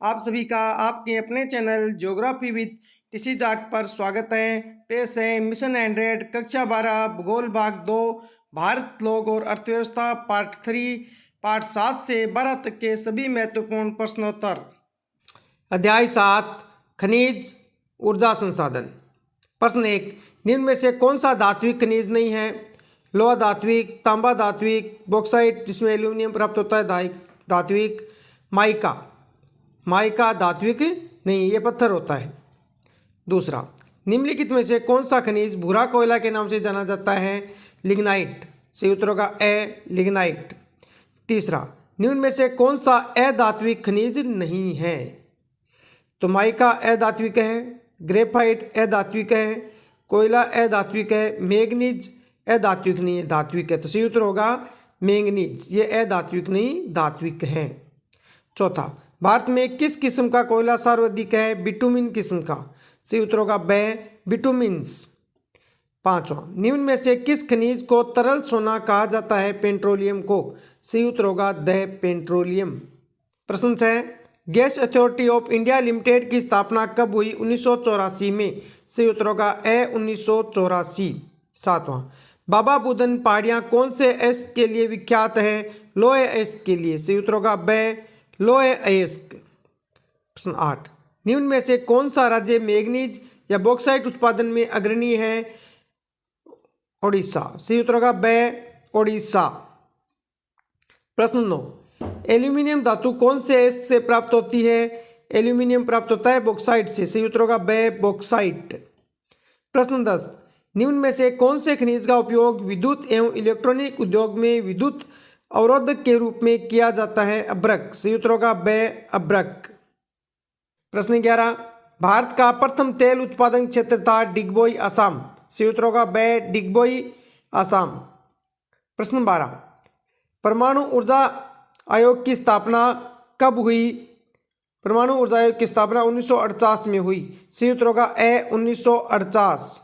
आप सभी का आपके अपने channel geography with TC Jat पर स्वागत है। पेश है मिशन 100 कक्षा 12 भूगोल भाग 2 भारत लोग और अर्थव्यवस्था पार्ट 3 पार्ट 7 से 12 तक के सभी महत्वपूर्ण प्रश्नोत्तर। अध्याय 7 खनिज ऊर्जा संसाधन। प्रश्न 1, निम्न में से कौन सा धात्विक खनिज नहीं है? लोहा धात्विक, तांबा धात्विक, बॉक्साइट जिसमें एल्यूमिनियम प्राप्त होता है धात्विक, माइका धात्विक नहीं, ये पत्थर होता है। दूसरा, निम्नलिखित में से कौन सा खनिज भूरा कोयला के नाम से जाना जाता है? लिग्नाइट। सही उत्तर होगा ए, लिग्नाइट। तीसरा, निम्न में से कौन सा अधात्विक खनिज नहीं है? तो माइका अधात्विक है, ग्रेफाइट अधात्विक है, कोयला अधात्विक है, मैग्नीज अधात्विक नहीं है, धात्विक है। तो सही उत्तर होगा मैंगनीज, ये अधात्विक नहीं धात्विक है। चौथा, भारत में किस किस्म का कोयला सर्वाधिक है? बिटुमिन किस्म का। सही उत्तर होगा बे, बिटुमिन्स। पांचवा, निम्न में से किस खनिज को तरल सोना कहा जाता है? पेट्रोलियम को। सही उत्तर होगा द पेट्रोलियम। प्रश्न 6, gas authority of India limited की स्थापना कब हुई? 1984 में। सही उत्तर होगा ए, 1984। सातवां, बाबा बुदन पहाड़ियाँ कौन से अयस्क के लिए विख्यात है? लोहे अयस्क के लिए। सही उत्तर होगा बे, लोहे अयस्क। प्रश्न 8, निम्न में से कौन सा राज्य मैग्नीज या बॉक्साइट उत्पादन में अग्रणी है? ओडिशा। सही उत्तर होगा बे, ओडिशा। प्रश्न 9, एल्यूमिनियम धातु कौन से अयस्क से प्राप्त होती है? एल्यूमिनियम प्राप्त होता है बॉक्साइट से। सही उत्तर होगा बे, बॉक्साइट। प्रश्न 10, निम्न में से कौन से खनिज का उपयोग विद्युत एवं इलेक्ट्रॉनिक उद्योग में विद्युत अवरोधक के रूप में किया जाता है? अभ्रक। सही उत्तर होगा बे, अभ्रक। प्रश्न 11, भारत का प्रथम तेल उत्पादन क्षेत्र था? डिगबोई, असम। सही उत्तर होगा बे, डिगबोई, असम। प्रश्न 12, परमाणु ऊर्जा आयोग की स्थापना कब हुई? परमाणु ऊर्जा आयोग की स्थापना 1948 में हुई। सही उत्तर होगा ए, 1948।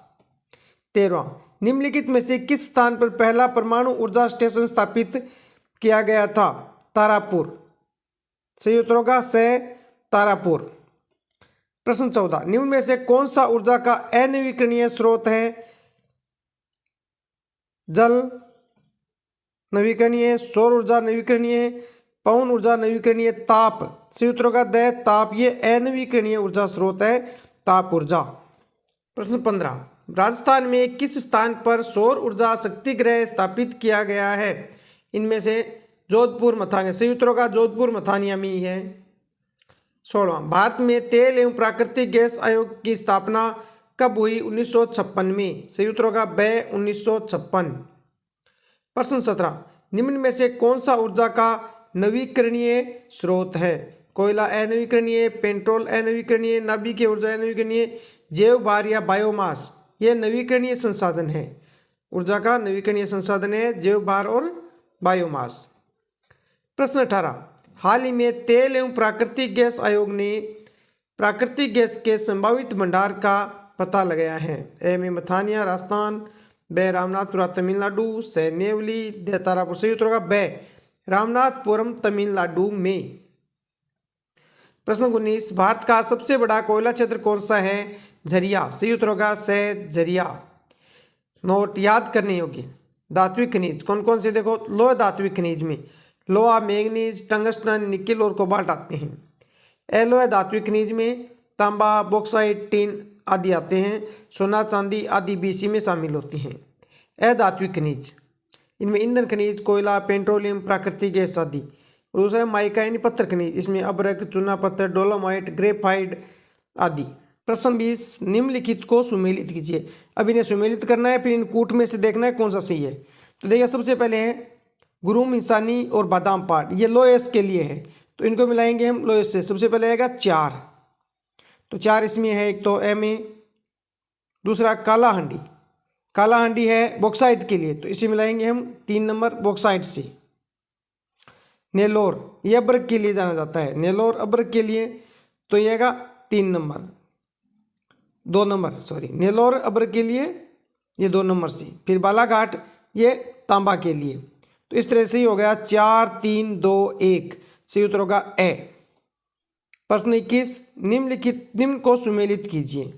13, निम्नलिखित में से किस स्थान पर पहला परमाणु ऊर्जा स्टेशन स्थापित किया गया था? तारापुर। सही उत्तर होगा से, तारापुर। प्रश्न 14, निम्न में से कौन सा ऊर्जा का अनवीकरणीय स्रोत है? जल नवीकरणीय, सौर ऊर्जा नवीकरणीय, पवन ऊर्जा नवीकरणीय, ताप। सही उत्तर होगा द, ताप, ये अनवीकरणीय ऊर्जा स्रोत है, ताप ऊर्जा। प्रश्न 15, राजस्थान में किस स्थान पर सौर ऊर्जा शक्ति गृह स्थापित किया गया है? इनमें से जोधपुर, मथानिया। सही उत्तर होगा जोधपुर, मथानिया में ही है। 16, भारत में तेल एवं प्राकृतिक गैस आयोग की स्थापना कब हुई? 1956 में। सही उत्तर होगा बे, 1956। प्रश्न 17, निम्न में से कौन सा ऊर्जा का नवीकरणीय स्रोत है? कोयला अनवीकरणीय, पेट्रोल अनवीकरणीय, नाभिकीय ऊर्जा अनवीकरणीय, जैव भार या बायोमास। यह नवीकरणीय संसाधन है, ऊर्जा का नवीकरणीय संसाधन है जैव भार और बायोमास। प्रश्न 18, हाल ही में तेल एवं प्राकृतिक गैस आयोग ने प्राकृतिक गैस के संभावित भंडार का पता लगाया है? ए में मथानिया, राजस्थान, बे रामनाथपुरा, तमिलनाडु, से नेवली, दे तारापुर। सही उत्तर होगा बे, रामनाथपुरम, तमिलनाडु में। प्रश्न 19, भारत का सबसे बड़ा कोयला क्षेत्र कौन सा है? झरिया। सही उत्तर होगा से, झरिया। नोट याद करने योग्य, धात्विक खनिज कौन कौन से? देखो, लोह धात्विक खनिज में लोहा, मैग्नीज, टंगस्टन, निकिल और कोबाल्ट आते हैं। अलोह धात्विक खनिज में तांबा, बॉक्साइट, टिन आदि आते हैं। सोना, चांदी आदि भी इसी में शामिल होती हैं। अधात्विक खनिज, इनमें ईंधन खनिज, कोयला, पेट्रोलियम, प्राकृतिक गैस आदि। और दूसरा है माइका यानी पत्थर खनिज, इसमें अभ्रक, चूना पत्थर, डोलोमाइट, ग्रेफाइट आदि। प्रश्न 20, निम्नलिखित को सुमेलित कीजिए। अब इन्हें सुमेलित करना है, फिर इन कूट में से देखना है कौन सा सही है। तो देखिए, सबसे पहले है गुरुम, इंसानी और बादाम पाट, ये लोएस के लिए है, तो इनको मिलाएंगे हम लोएस से। सबसे पहले आएगा 4, तो 4 इसमें है, एक तो ए में। दूसरा काला हांडी, काला हांडी है बॉक्साइट के लिए, तो इसे मिलाएंगे हम 3 नंबर बॉक्साइट से। नेलोर, ये अभ्रक के लिए जाना जाता है, नेलोर अभ्रक के लिए, तो ये आएगा 3 नंबर, 2 नंबर, सॉरी, नेलोर अभ्रक के लिए ये 2 नंबर से। फिर बालाघाट, ये तांबा के लिए। तो इस तरह से ही हो गया 4, 3, 2, 1। सही उत्तर होगा ए। प्रश्न 21, निम्न को सुमेलित कीजिए।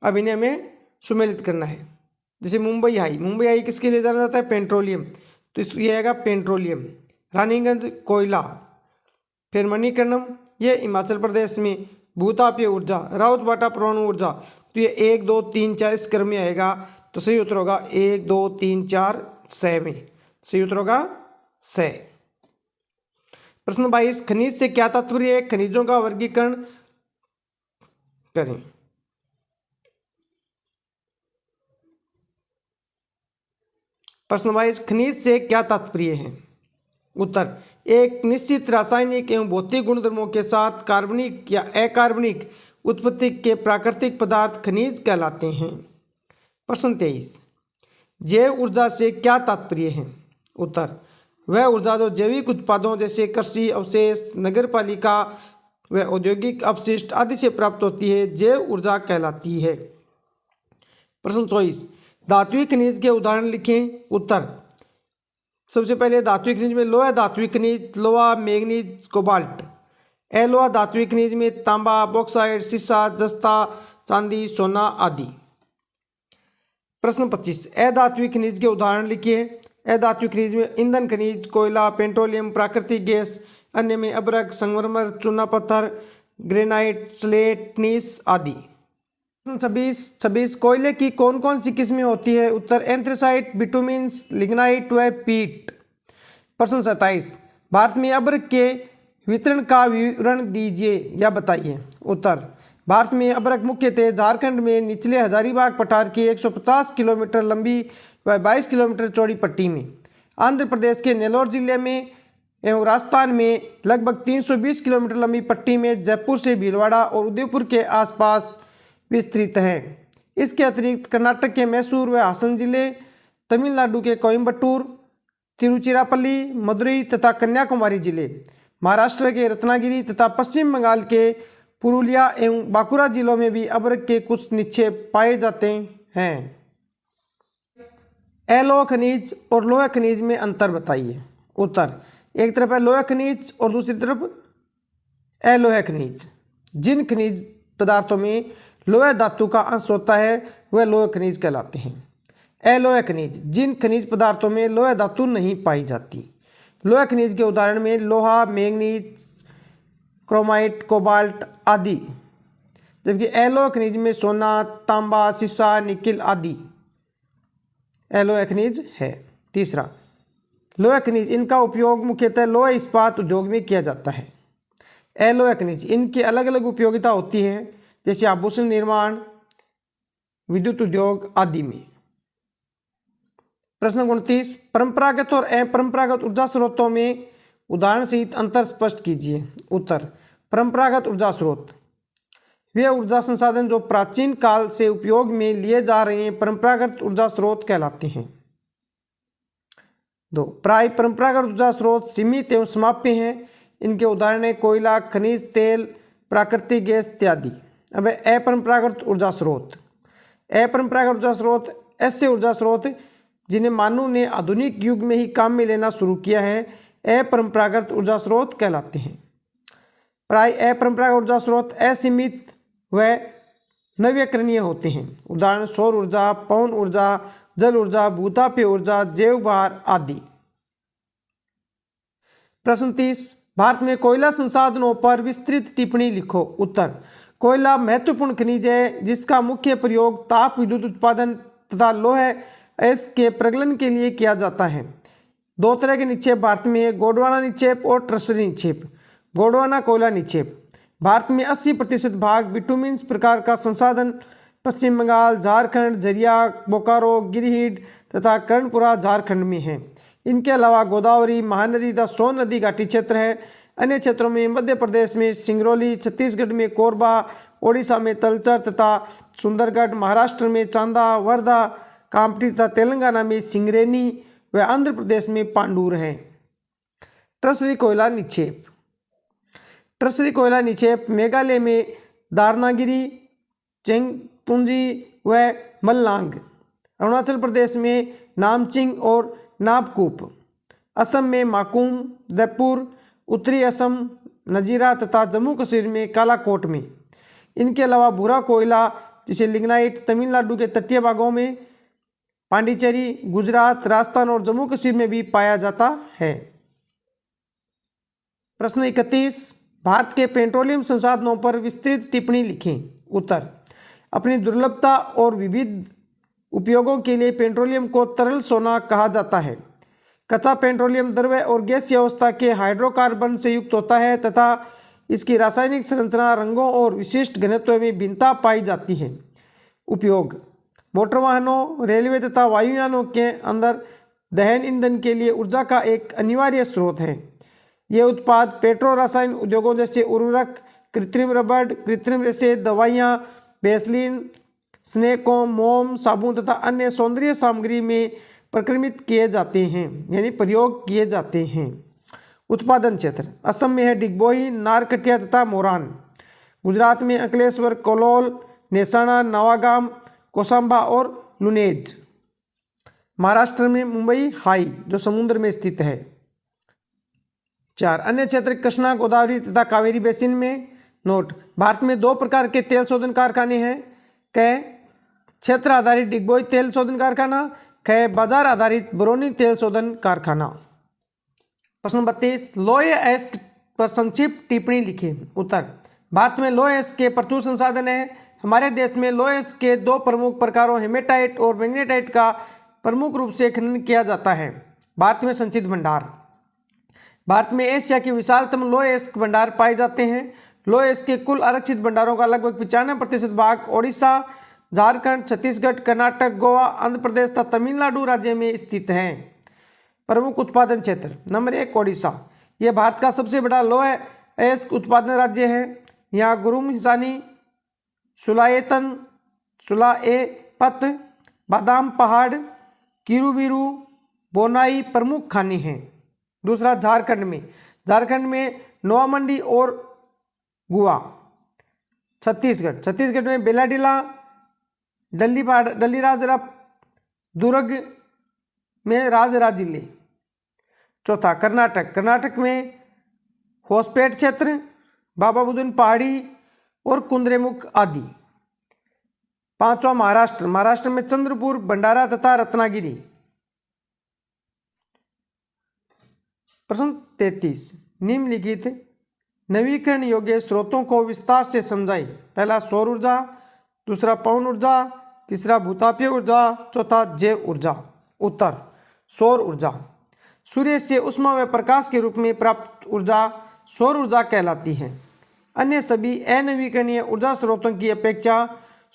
अब इन्हें हमें सुमेलित करना है। जैसे मुंबई हाई किसके लिए जाना जाता है? पेट्रोलियम, तो ये आएगा पेट्रोलियम। रानीगंज कोयला। फिर मणिकर्णम ये हिमाचल प्रदेश में। भूतापीय ऊर्जा, राउतबाटा परमाणु ऊर्जा, तो ये 1 2 3 4 इस क्रम में आएगा। तो सही उत्तर होगा 1 2 3 4 6 में। सही उत्तर होगा 6। प्रश्न 22, खनिज से क्या तात्पर्य है? खनिजों का वर्गीकरण करें। प्रश्न 22, खनिज से क्या तात्पर्य है? उत्तर, एक निश्चित रासायनिक एवं भौतिक गुणधर्मों के साथ कार्बनिक या अकार्बनिक उत्पत्ति के प्राकृतिक पदार्थ खनिज कहलाते हैं। प्रश्न 23, जैव ऊर्जा से क्या तात्पर्य है? उत्तर, वह ऊर्जा जो जैविक उत्पादों जैसे कृषि अवशेष, नगरपालिका व औद्योगिक अपशिष्ट आदि से प्राप्त होती है, जैव ऊर्जा कहलाती है। प्रश्न 24, धात्विक खनिज के उदाहरण लिखें। उत्तर, सबसे पहले धात्विक खनिज में लोहा धात्विक खनिज, लोहा, मैग्नीज, कोबाल्ट। अलोहा धात्विक खनिज में तांबा, बॉक्साइट, सीसा, जस्ता, चांदी, सोना आदि। प्रश्न 25, अधात्विक खनिज के उदाहरण लिखिए। अधात्विक खनिज में ईंधन खनिज, कोयला, पेट्रोलियम, प्राकृतिक गैस, अन्य में अभ्रक, संगमरमर, चूना पत्थर, ग्रेनाइट, स्लेट, नीस आदि। प्रश्न 26, कोयले की कौन कौन सी किस्में होती है? उत्तर, एंथ्रेसाइट, बिटुमिन्स, लिग्नाइट व पीट। प्रश्न 27, भारत में अभ्रक के वितरण का विवरण दीजिए या बताइए। उत्तर, भारत में अभ्रक मुख्यतः झारखंड में निचले हजारीबाग पठार की 150 किलोमीटर लंबी व 22 किलोमीटर चौड़ी पट्टी में, आंध्र प्रदेश के नेल्लोर जिले में एवं राजस्थान में लगभग 320 किलोमीटर लंबी पट्टी में जयपुर से भीलवाड़ा और उदयपुर के आसपास विस्तृत है। इसके अतिरिक्त कर्नाटक के मैसूर व हासन जिले, तमिलनाडु के कोयम्बटूर, तिरुचिरापल्ली, मदुरई तथा कन्याकुमारी जिले, महाराष्ट्र के रत्नागिरी तथा पश्चिम बंगाल के पुरुलिया एवं बांकुरा जिलों में भी अभ्रक के कुछ निक्षेप पाए जाते हैं। अलोह खनिज और लोहा खनिज में अंतर बताइए। उत्तर, एक तरफ है लोहा खनिज और दूसरी तरफ अलोह खनिज। जिन खनिज पदार्थों में लोहा धातु का अंश होता है वह लोहा खनिज कहलाते हैं। अलोह खनिज, जिन खनिज पदार्थों में लोहा धातु नहीं पाई जाती। लोहा खनिज के उदाहरण में लोहा, मैंगनीज, क्रोमाइट, कोबाल्ट आदि, जबकि अलोह खनिज में सोना, तांबा, सीसा, निकिल आदि अलोह खनिज है। तीसरा, लोहा खनिज, इनका उपयोग मुख्यतः लोहा इस्पात उद्योग में किया जाता है। अलोह खनिज, इनकी अलग अलग उपयोगिता होती है, जैसे आभूषण निर्माण, विद्युत उद्योग आदि में। प्रश्न 29, परंपरागत और अपरंपरागत ऊर्जा स्रोतों में उदाहरण सहित अंतर स्पष्ट कीजिए। उत्तर, परंपरागत ऊर्जा स्रोत वे ऊर्जा संसाधन जो प्राचीन काल से उपयोग में लिए जा रहे हैं परंपरागत ऊर्जा स्रोत कहलाते हैं। 2, प्राय परंपरागत ऊर्जा स्रोत सीमित एवं समाप्य हैं। इनके उदाहरण है कोयला, खनिज तेल, प्राकृतिक गैस इत्यादि। अब अपरंपरागत ऊर्जा स्रोत। अपरंपरागत ऊर्जा स्रोत ऐसे ऊर्जा स्रोत जिन्हें मानव ने आधुनिक युग में ही काम में लेना शुरू किया है, अपरंपरागत ऊर्जा स्रोत कहलाते हैं। प्राय अपरंपरागत ऊर्जा स्रोत असीमित व नवीकरणीय होते हैं। उदाहरण सौर ऊर्जा, पवन ऊर्जा, जल ऊर्जा, भूतापीय ऊर्जा, जैव भार आदि। प्रश्न 30, भारत में कोयला संसाधनों पर विस्तृत टिप्पणी लिखो। उत्तर, कोयला महत्वपूर्ण खनिज है जिसका मुख्य प्रयोग ताप विद्युत उत्पादन तथा लौह अयस्क के प्रगलन के लिए किया जाता है। 2 तरह के निक्षेप भारत में है, गोंडवाना निक्षेप और ट्रसरी निक्षेप। गोंडवाना कोयला निक्षेप भारत में 80% भाग बिटुमिन्स प्रकार का संसाधन पश्चिम बंगाल, झारखंड, झरिया, बोकारो, गिरिडीह तथा कर्णपुरा झारखंड में है। इनके अलावा गोदावरी, महानदी तथा सोन नदी घाटी क्षेत्र है। अन्य क्षेत्रों में मध्य प्रदेश में सिंगरौली, छत्तीसगढ़ में कोरबा, ओडिशा में तलचर तथा सुंदरगढ़, महाराष्ट्र में चांदा, वर्धा, कामठी तथा तेलंगाना में सिंगरेनी व आंध्र प्रदेश में पांडुर हैं। ट्रसरी कोयला निक्षेप। ट्रसरी कोयला निक्षेप मेघालय में दारनागिरी, चेंगपुंजी व मल्लांग, अरुणाचल प्रदेश में नामचिंग और नाबकूप, असम में माकुम, जयपुर, उत्तरी असम नजीरा तथा जम्मू कश्मीर में कालाकोट में। इनके अलावा भूरा कोयला जिसे लिग्नाइट तमिलनाडु के तटीय भागों में, पांडिचेरी, गुजरात, राजस्थान और जम्मू कश्मीर में भी पाया जाता है। प्रश्न 31, भारत के पेट्रोलियम संसाधनों पर विस्तृत टिप्पणी लिखें। उत्तर, अपनी दुर्लभता और विविध उपयोगों के लिए पेट्रोलियम को तरल सोना कहा जाता है। कच्चा पेट्रोलियम द्रव्य और गैसीय अवस्था के हाइड्रोकार्बन से युक्त होता है तथा इसकी रासायनिक संरचना, रंगों और विशिष्ट घनत्व में भिन्नता पाई जाती है। उपयोग, मोटर वाहनों, रेलवे तथा वायुयानों के अंदर दहन ईंधन के लिए ऊर्जा का एक अनिवार्य स्रोत है। ये उत्पाद पेट्रो रसायन उद्योगों जैसे उर्वरक, कृत्रिम रबड़, कृत्रिम रेशे, दवाइयाँ, बेसलिन, स्नेकों, मोम, साबुन तथा अन्य सौंदर्य सामग्री में प्रक्रमित किए जाते हैं, यानी प्रयोग किए जाते हैं। उत्पादन क्षेत्र, असम में है डिगबोई, नारकटिया तथा मोरान। गुजरात में अंकलेश्वर, कलोल, नेसाणा, नवागाम, कोसांबा और लुनेज। महाराष्ट्र में मुंबई हाई जो समुद्र में स्थित है। 4, अन्य क्षेत्र कृष्णा, गोदावरी तथा कावेरी बेसिन में। नोट, भारत में 2 प्रकार के तेल शोधन कारखाने हैं। क, क्षेत्र आधारित डिगबोई तेल शोधन कारखाना। ख, बाजार आधारित बरौनी तेल शोधन कारखाना। प्रश्न 32, लौह अयस्क पर संक्षिप्त टिप्पणी लिखें। उत्तर, भारत में लौह अयस्क के प्रचुर संसाधन है। हमारे देश में लौह अयस्क के 2 प्रमुख प्रकारों हेमेटाइट और मैग्नेटाइट का प्रमुख रूप से खनन किया जाता है। भारत में संचित भंडार, भारत में एशिया के विशालतम लौह अयस्क भंडार पाए जाते हैं। लौह अयस्क के कुल आरक्षित भंडारों का लगभग 95% भाग ओडिशा, झारखंड, छत्तीसगढ़, कर्नाटक, गोवा, आंध्र प्रदेश तथा तमिलनाडु राज्य में स्थित हैं। प्रमुख उत्पादन क्षेत्र, नंबर 1 ओडिशा, यह भारत का सबसे बड़ा लौह अयस्क उत्पादन राज्य है। यहाँ गुरुम हिसानी, सुलायतन, सुलाएपत, बादाम पहाड़, किरुबिरू, बोनाई प्रमुख खाने हैं। दूसरा, झारखंड में नोआमंडी और गुआ। छत्तीसगढ़ में बेलाडीला, डल्लीराजरा, दुर्ग में राजराजिले। चौथा, कर्नाटक में होसपेट क्षेत्र, बाबा बुदन पहाड़ी और कुंद्रेमुख आदि। 5वां, महाराष्ट्र में चंद्रपुर, भंडारा तथा रत्नागिरी। प्रश्न 33, निम्नलिखित नवीकरण योग्य स्रोतों को विस्तार से समझाइए। पहला, सौर ऊर्जा, दूसरा पवन ऊर्जा, तीसरा भूतापीय ऊर्जा, चौथा जैव ऊर्जा। उत्तर, सौर ऊर्जा। सूर्य से ऊष्मा व प्रकाश के रूप में प्राप्त ऊर्जा सौर ऊर्जा कहलाती है। अन्य सभी अनवीकरणीय ऊर्जा स्रोतों की अपेक्षा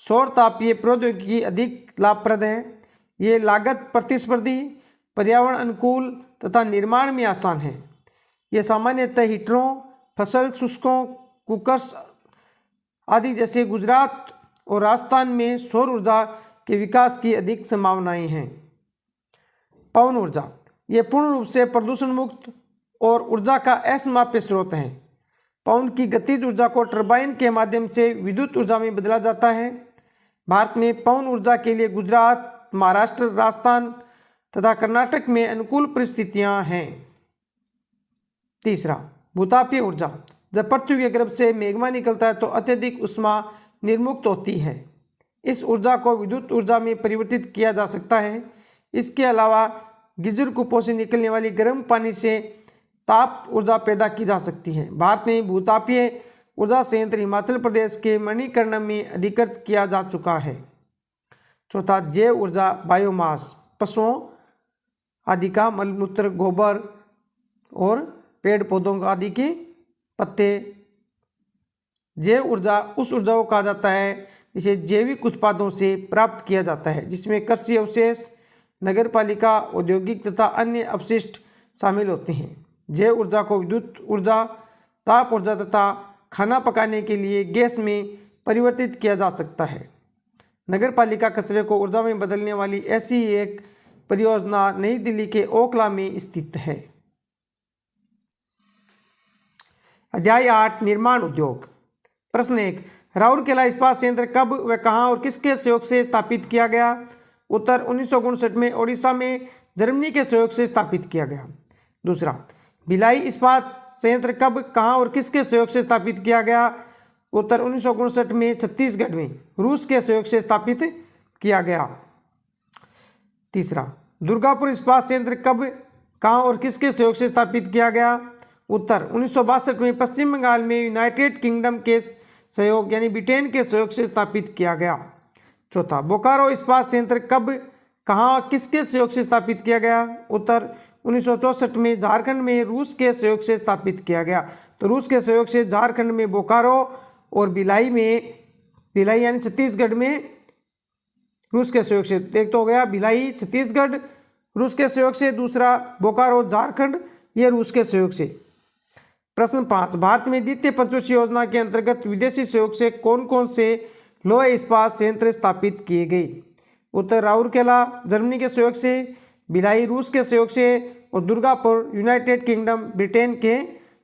सौर तापीय प्रौद्योगिकी अधिक लाभप्रद है। ये लागत प्रतिस्पर्धी, पर्यावरण अनुकूल तथा निर्माण में आसान है। ये सामान्यतः हीटरों, फसल शुष्कों, कुकर्स आदि जैसे गुजरात और राजस्थान में सौर ऊर्जा के विकास की अधिक संभावनाएं हैं। पवन ऊर्जा, ये पूर्ण रूप से प्रदूषण मुक्त और ऊर्जा का असमाप्य स्रोत है। पवन की गतिज ऊर्जा को टरबाइन के माध्यम से विद्युत ऊर्जा में बदला जाता है। भारत में पवन ऊर्जा के लिए गुजरात, महाराष्ट्र, राजस्थान तथा कर्नाटक में अनुकूल परिस्थितियां हैं। तीसरा, भूतापीय ऊर्जा, जब पृथ्वी के गर्भ से मैग्मा निकलता है तो अत्यधिक ऊष्मा निर्मुक्त होती है। इस ऊर्जा को विद्युत ऊर्जा में परिवर्तित किया जा सकता है। इसके अलावा गीजर कूपों से निकलने वाली गर्म पानी से ताप ऊर्जा पैदा की जा सकती है। भारत में भूतापीय ऊर्जा संयंत्र हिमाचल प्रदेश के मणिकर्ण में अधिकृत किया जा चुका है। चौथा, जैव ऊर्जा, बायोमास, पशुओं आदि का मलमूत्र, गोबर और पेड़ पौधों आदि के पत्ते। जैव ऊर्जा उस ऊर्जा को कहा जाता है जिसे जैविक उत्पादों से प्राप्त किया जाता है, जिसमें कृषि अवशेष, नगरपालिका, औद्योगिक तथा अन्य अपशिष्ट शामिल होते हैं। जैव ऊर्जा को विद्युत ऊर्जा, ताप ऊर्जा तथा खाना पकाने के लिए गैस में परिवर्तित किया जा सकता है। नगरपालिका कचरे को ऊर्जा में बदलने वाली ऐसी एक परियोजना नई दिल्ली के ओखला में स्थित है। अध्याय 8, निर्माण उद्योग। प्रश्न 1, राउरकेला इस्पात संयंत्र कब व कहाँ और किसके सहयोग से स्थापित किया गया? उत्तर, 1959 में ओडिशा में जर्मनी के सहयोग से स्थापित किया गया। दूसरा, भिलाई इस्पात संयंत्र कब, कहाँ और किसके सहयोग से स्थापित किया गया? उत्तर 1959 में छत्तीसगढ़ में रूस के सहयोग से स्थापित किया गया। तीसरा, दुर्गापुर इस्पात संयंत्र कब, कहाँ और किसके सहयोग से स्थापित किया गया? उत्तर 1962 में पश्चिम बंगाल में यूनाइटेड किंगडम के सहयोग यानी ब्रिटेन के सहयोग से स्थापित किया गया। चौथा, बोकारो इस्पात संयंत्र कब, कहाँ किसके सहयोग से स्थापित किया गया? उत्तर 1964 में झारखंड में रूस के सहयोग से स्थापित किया गया। तो रूस के सहयोग से झारखंड में बोकारो और भिलाई यानी छत्तीसगढ़ में रूस के सहयोग से, एक तो हो गया भिलाई छत्तीसगढ़ रूस के सहयोग से, दूसरा बोकारो झारखंड ये रूस के सहयोग से। प्रश्न 5, भारत में द्वितीय पंचवर्षीय योजना के अंतर्गत विदेशी सहयोग से कौन कौन से लोह इस्पात संयंत्र स्थापित किए गए? उत्तर राउरकेला जर्मनी के सहयोग से, भिलाई रूस के सहयोग से और दुर्गापुर यूनाइटेड किंगडम ब्रिटेन के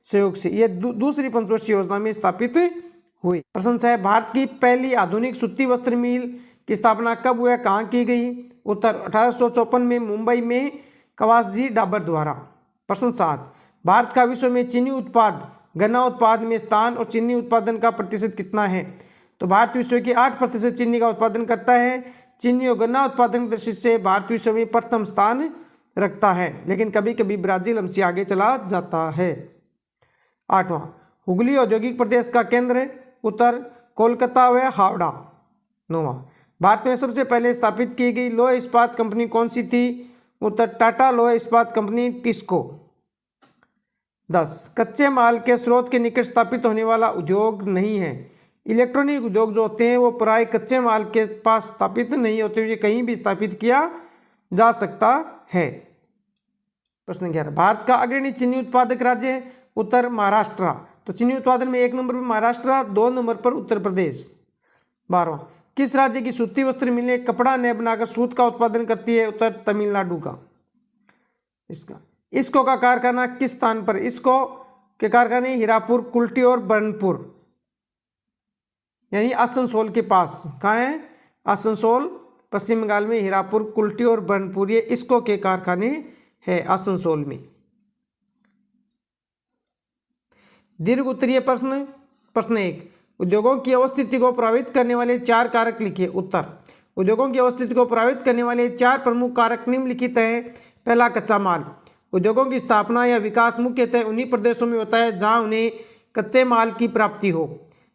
सहयोग से। ये दूसरी पंचवर्षीय योजना में स्थापित हुई। प्रश्न 6, भारत की पहली आधुनिक सूती वस्त्र मिल की स्थापना कब हुआ, कहाँ की गई? उत्तर 1854 में मुंबई में कवासजी डाबर द्वारा। प्रश्न 7, भारत का विश्व में चीनी उत्पाद गन्ना उत्पाद में स्थान और चीनी उत्पादन का प्रतिशत कितना है? तो भारत विश्व की 8% चीनी का उत्पादन करता है। चीनी और गन्ना उत्पादन की दृष्टि से भारत विश्व में प्रथम स्थान रखता है, लेकिन कभी कभी ब्राजील हमसे आगे चला जाता है। 8वां, हुगली औद्योगिक प्रदेश का केंद्र? उत्तर कोलकाता व हावड़ा। 9वां, भारत में सबसे पहले स्थापित की गई लोह इस्पात कंपनी कौन सी थी? उत्तर टाटा लोह इस्पात कंपनी टिस्को। 10, कच्चे माल के स्रोत के निकट स्थापित होने वाला उद्योग नहीं है। इलेक्ट्रॉनिक उद्योग जो होते हैं वो प्राय कच्चे माल के पास स्थापित नहीं होते, ये कहीं भी स्थापित किया जा सकता है। प्रश्न 11, भारत का अग्रणी चीनी उत्पादक राज्य? उत्तर महाराष्ट्र। तो चीनी उत्पादन में 1 नंबर पर महाराष्ट्र, 2 नंबर पर उत्तर प्रदेश। 12वां, किस राज्य की सूती वस्त्र मिलें कपड़ा न बनाकर सूत का उत्पादन करती है? उत्तर तमिलनाडु का। इसको का कारखाना किस स्थान पर? इसको के कारखाने हीरापुर, कुल्टी और बर्नपुर यानी आसनसोल के पास। कहाँ है? आसनसोल पश्चिम बंगाल में हीरापुर, कुल्टी और बर्नपुर ये इसको के कारखाने हैं आसनसोल में। दीर्घ उत्तरीय प्रश्न। प्रश्न 1, उद्योगों की अवस्थिति को प्रभावित करने वाले 4 कारक लिखिए। उत्तर, उद्योगों की अवस्थिति को प्रभावित करने वाले 4 प्रमुख कारक निम्नलिखित हैं। पहला, कच्चा माल। उद्योगों की स्थापना या विकास मुख्यतः उन्हीं प्रदेशों में होता है जहां उन्हें कच्चे माल की प्राप्ति हो।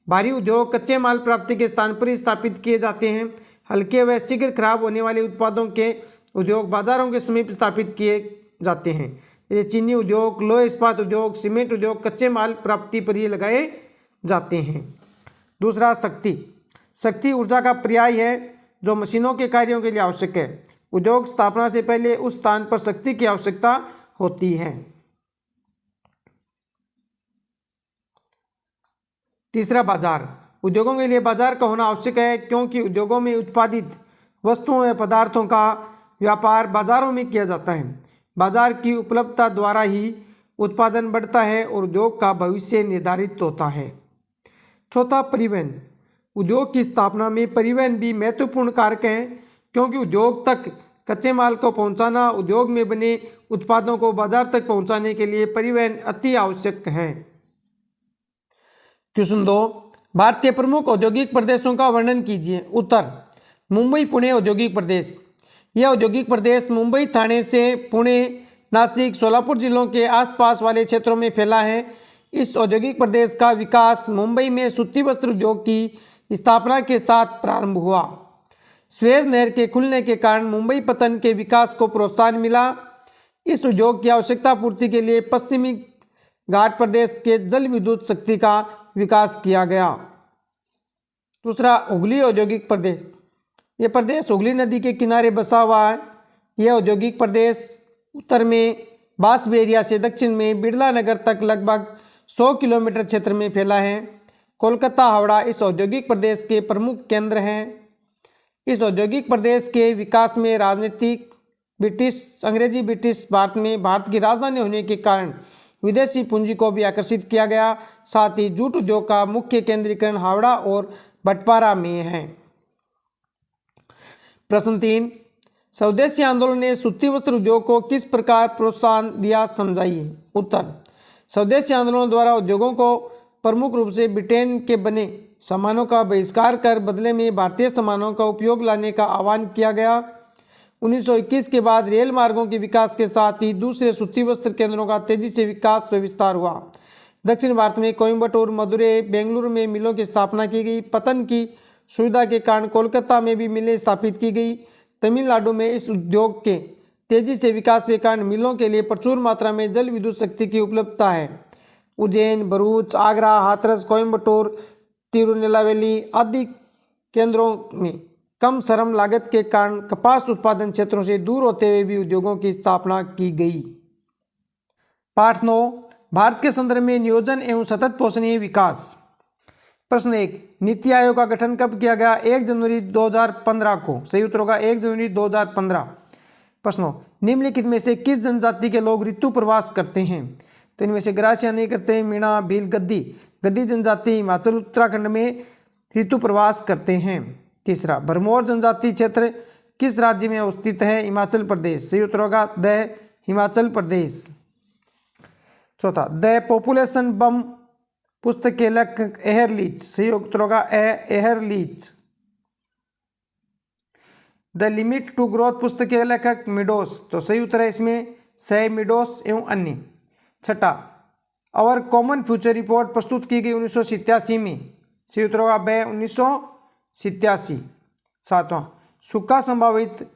भारी उद्योग कच्चे माल प्राप्ति के स्थान पर ही स्थापित किए जाते हैं। हल्के व शीघ्र खराब होने वाले उत्पादों के उद्योग बाजारों के समीप स्थापित किए जाते हैं। ये चीनी उद्योग, लोह इस्पात उद्योग, सीमेंट उद्योग कच्चे माल प्राप्ति पर ही लगाए जाते हैं। दूसरा, शक्ति। शक्ति ऊर्जा का पर्याय है जो मशीनों के कार्यों के लिए आवश्यक है। उद्योग स्थापना से पहले उस स्थान पर शक्ति की आवश्यकता होती है। तीसरा, बाजार। उद्योगों के लिए बाजार का होना आवश्यक है क्योंकि उद्योगों में उत्पादित वस्तुओं या पदार्थों का व्यापार बाजारों में किया जाता है। बाजार की उपलब्धता द्वारा ही उत्पादन बढ़ता है और उद्योग का भविष्य निर्धारित होता है। चौथा, परिवहन। उद्योग की स्थापना में परिवहन भी महत्वपूर्ण कारक है क्योंकि उद्योग तक कच्चे माल को पहुंचाना, उद्योग में बने उत्पादों को बाजार तक पहुंचाने के लिए परिवहन अति आवश्यक है। क्वेश्चन 2, भारत के प्रमुख औद्योगिक प्रदेशों का वर्णन कीजिए। उत्तर, मुंबई पुणे औद्योगिक प्रदेश। यह औद्योगिक प्रदेश मुंबई, ठाणे से पुणे, नासिक, सोलापुर जिलों के आसपास वाले क्षेत्रों में फैला है। इस औद्योगिक प्रदेश का विकास मुंबई में सूती वस्त्र उद्योग की स्थापना के साथ प्रारंभ हुआ। स्वेज नहर के खुलने के कारण मुंबई पत्तन के विकास को प्रोत्साहन मिला। इस उद्योग की आवश्यकता पूर्ति के लिए पश्चिमी घाट प्रदेश के जल विद्युत शक्ति का विकास किया गया। दूसरा, हुगली औद्योगिक प्रदेश। यह प्रदेश हुगली नदी के किनारे बसा हुआ है। यह औद्योगिक प्रदेश उत्तर में बांसबेरिया से दक्षिण में बिड़ला नगर तक लगभग 100 किलोमीटर क्षेत्र में फैला है। कोलकाता, हावड़ा इस औद्योगिक प्रदेश के प्रमुख केंद्र हैं। इस औद्योगिक प्रदेश के विकास में राजनीतिक अंग्रेजी ब्रिटिश भारत की राजधानी होने के कारण विदेशी पूंजी को भी आकर्षित किया गया। साथ ही जूट उद्योग का मुख्य केंद्रीकरण हावड़ा और भटपारा में है। प्रश्न 3, स्वदेशी आंदोलन ने सूती वस्त्र उद्योग को किस प्रकार प्रोत्साहन दिया, समझाइए। उत्तर, स्वदेशी आंदोलन द्वारा उद्योगों को प्रमुख रूप से ब्रिटेन के बने सामानों का बहिष्कार कर बदले में भारतीय सामानों का उपयोग लाने का आह्वान किया गया। 1921 के बाद रेल मार्गों के विकास के साथ ही दूसरे सूती वस्त्र केंद्रों का तेजी से विकास व विस्तार हुआ। दक्षिण भारत में कोयम्बटूर, मदुरै, बेंगलुरु में मिलों की स्थापना की गई। पतन की सुविधा के कारण कोलकाता में भी मिलें स्थापित की गई। तमिलनाडु में इस उद्योग के तेजी से विकास के कारण मिलों के लिए प्रचुर मात्रा में जल विद्युत शक्ति की उपलब्धता है। उज्जैन, भरूच, आगरा, हाथरस, कोयम्बटूर, तिरुनेलवेली आदि केंद्रों में कम श्रम लागत के कारण कपास उत्पादन क्षेत्रों से दूर होते हुए भी उद्योगों की स्थापना की गई। पाठ 9, भारत के संदर्भ में नियोजन एवं सतत पोषणीय विकास। प्रश्न 1, नीति आयोग का गठन कब किया गया? 1 जनवरी 2015 को। सही उत्तर होगा 1 जनवरी 2015। प्रश्न, निम्नलिखित में से किस जनजाति के लोग ऋतु प्रवास करते हैं? तो इनमें से ग्रासिया नहीं करते, मीणा, भील, गद्दी। गद्दी जनजाति हिमाचल उत्तराखंड में ऋतु प्रवास करते हैं। तीसरा, भरमौर जनजाति क्षेत्र किस राज्य में अवस्थित है? हिमाचल प्रदेश। सही उत्तर होगा द हिमाचल प्रदेश। चौथा, द पॉपुलेशन बम पुस्तक के लेखक एहरलीच। सही उत्तर होगा एहरलीच। द लिमिट टू ग्रोथ पुस्तक के लेखक मिडोस। तो सही उत्तर है इसमें से मिडोस एवं अन्य। छठा, आवर कॉमन फ्यूचर रिपोर्ट प्रस्तुत की गई 1987 में। सही उत्तर होगा ब 1987। सातवां, सूखा संभावित